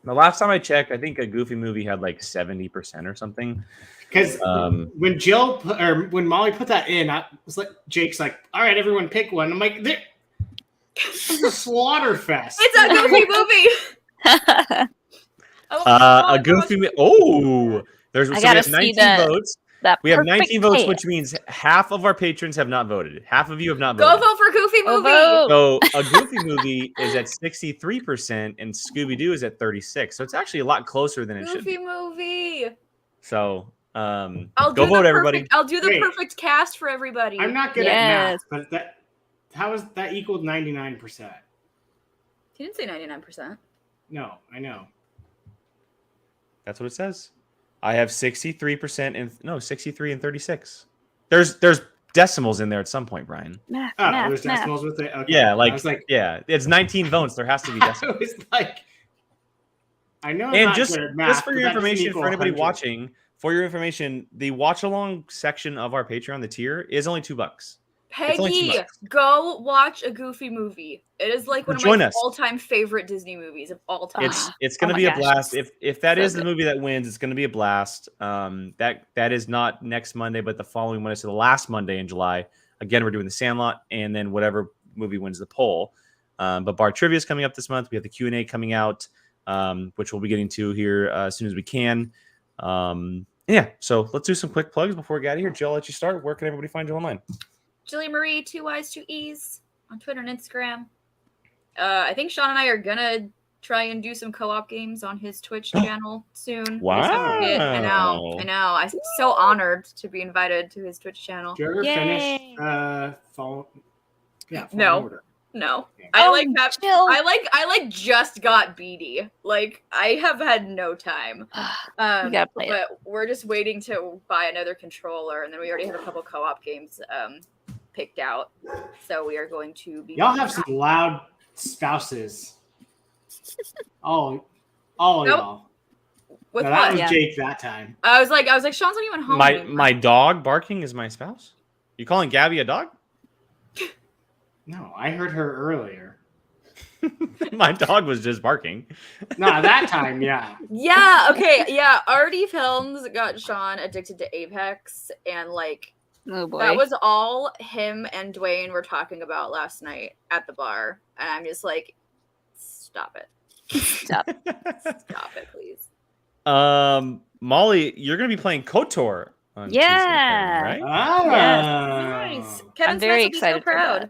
The last time I checked, I think a Goofy movie had like 70% or something. Because when Molly put that in, I was like, Jake's like, all right, everyone pick one. I'm like, this is a slaughter fest. It's a Goofy movie. A Goofy movie. Oh, we have 19 votes. We have 19 votes, which means half of our patrons have not voted. Half of you have not voted. Go vote for Goofy movie. So a Goofy movie is at 63% and Scooby-Doo is at 36%. So it's actually a lot closer than it should be. Goofy movie. So I'll go vote, everybody. I'll do the perfect cast for everybody. I'm not good at math, but how is that equaled 99%? He didn't say 99%. No, I know. That's what it says. I have 63% 63 and 36. There's decimals in there at some point, Brian. There's decimals with it. Okay. Yeah, it's 19 votes. There has to be decimals. I was like, I know. And just for your information, for anybody watching, for your information, the watch along section of our Patreon, the tier, is only $2. It's only 2 Peggy, months. go watch a Goofy movie. It is like one of Join my us. all-time favorite Disney movies of all time. It's going to my be a gosh, blast. If that so is the good. movie that wins, it's going to be a blast. That is not next Monday, but the following Monday, so the last Monday in July. Again, we're doing The Sandlot, and then whatever movie wins the poll. But Bar Trivia is coming up this month. We have the Q&A coming out, which we'll be getting to here as soon as we can. Yeah, so let's do some quick plugs before we get out of here. Jill, I'll let you start. Where can everybody find you online? Julie Marie, 2 Y's, 2 E's on Twitter and Instagram. I think Sean and I are gonna try and do some co-op games on his Twitch channel soon. We just have to get- I know. I'm so honored to be invited to his Twitch channel. Did you ever Yay. finish Fall? Yeah, Fall No. Order. No. Yeah. I Oh, like that. Jill. I just got beady. Like I have had no time. You gotta play it. But we're just waiting to buy another controller, and then we already have a couple co-op games picked out. So we are going to be. Y'all have some loud spouses. all of Nope. y'all. With No, what? that was Yeah. Jake that time. I was like, Sean's not even home. anymore. My dog barking is my spouse? You calling Gabby a dog? No, I heard her earlier. My dog was just barking. No, that time, yeah. Yeah. Okay. Yeah. Artie Films got Sean addicted to Apex, and like Oh boy. that was all him and Dwayne were talking about last night at the bar, and I'm just like, stop it, Stop. stop it, please. Molly, you're gonna be playing KOTOR on Tuesday, Yeah. right? Oh. Nice. Kevin I'm very Smith will be excited so for proud. that.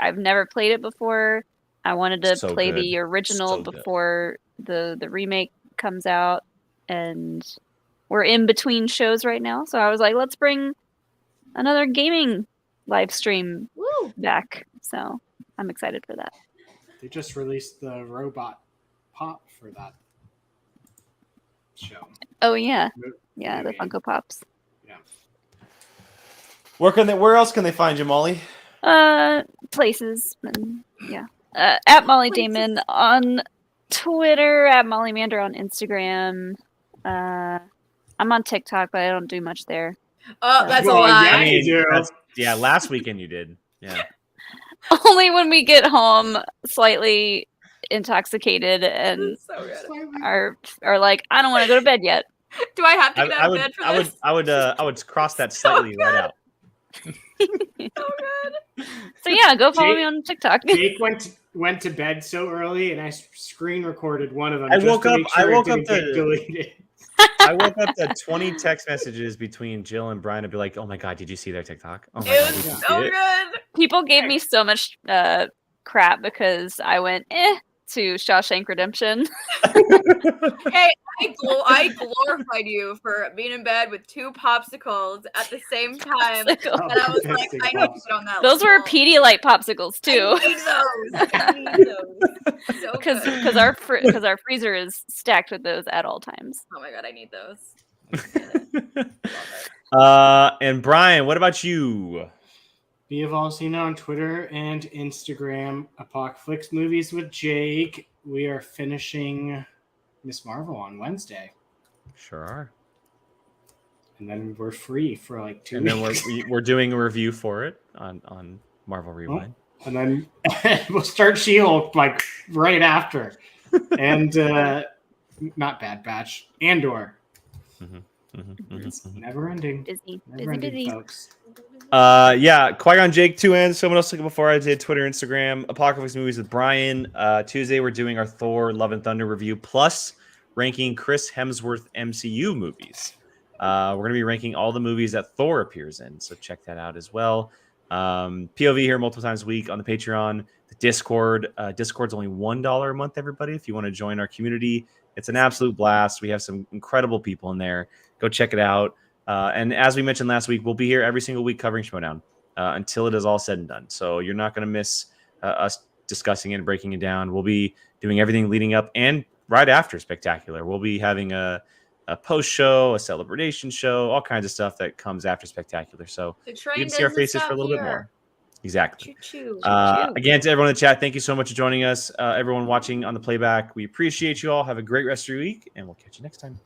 I've never played it before. I wanted to So play good. the original So good. before the remake comes out, and we're in between shows right now. So I was like, let's bring another gaming live stream Woo. back. So I'm excited for that. They just released the robot pop for that show. Oh yeah, Mo- yeah, the movie. Funko Pops. Yeah. Where else can they find you, Molly? Places, and yeah. At Molly Places. Damon on Twitter, at Molly Mander on Instagram. I'm on TikTok, but I don't do much there. Oh, that's Well, a lie. yeah. you do. Last weekend you did. Yeah. Only when we get home slightly intoxicated and So good. are like, I don't want to go to bed yet. Do I have to get out of bed for this? I would cross that slightly right out. So good. So yeah, go follow Jake- me on TikTok. Jake went to bed so early, and I screen recorded one of them. I just woke to up- make I sure it woke up didn't get to- deleted. I woke up to 20 text messages between Jill and Brian to be like, "Oh my god, did you see their TikTok? Oh my It god, was did you see so it?" good. People gave me so much crap because I went to Shawshank Redemption. Hey, I glorified you for being in bed with 2 popsicles at the same time. And I was like, I need to get on that. Those were level. Pedialyte popsicles too. I need those. I need those. So Because good. our freezer is stacked with those at all times. Oh my god, I need those. And Brian, what about you? Via Volcino on Twitter and Instagram. Apocalypse Movies with Jake. We are finishing Miss Marvel on Wednesday, Sure are. and then we're free for like 2 And then weeks. we're doing a review for it on Marvel Rewind. And then we'll start She-Hulk like right after, and not Bad Batch, Andor. Never ending, never ending, folks. Yeah, Qui-Gon Jake 2 ends. Someone else took it before I did. Twitter, Instagram, Apocalypse Movies with Brian. Tuesday we're doing our Thor Love and Thunder review plus ranking Chris Hemsworth MCU movies. We're going to be ranking all the movies that Thor appears in, so check that out as well. POV here multiple times a week on the Patreon, the Discord. Discord's only $1 a month, everybody. If you want to join our community, it's an absolute blast. We have some incredible people in there. Go check it out. And as we mentioned last week, we'll be here every single week covering Schmoedown until it is all said and done. So you're not going to miss us discussing it and breaking it down. We'll be doing everything leading up and right after Spectacular. We'll be having a post show, a celebration show, all kinds of stuff that comes after Spectacular. So The you train can see our doesn't faces stop for a little bit here. more. Exactly. Choo-choo. Again, to everyone in the chat, thank you so much for joining us. Everyone watching on the playback, we appreciate you all. Have a great rest of your week, and we'll catch you next time.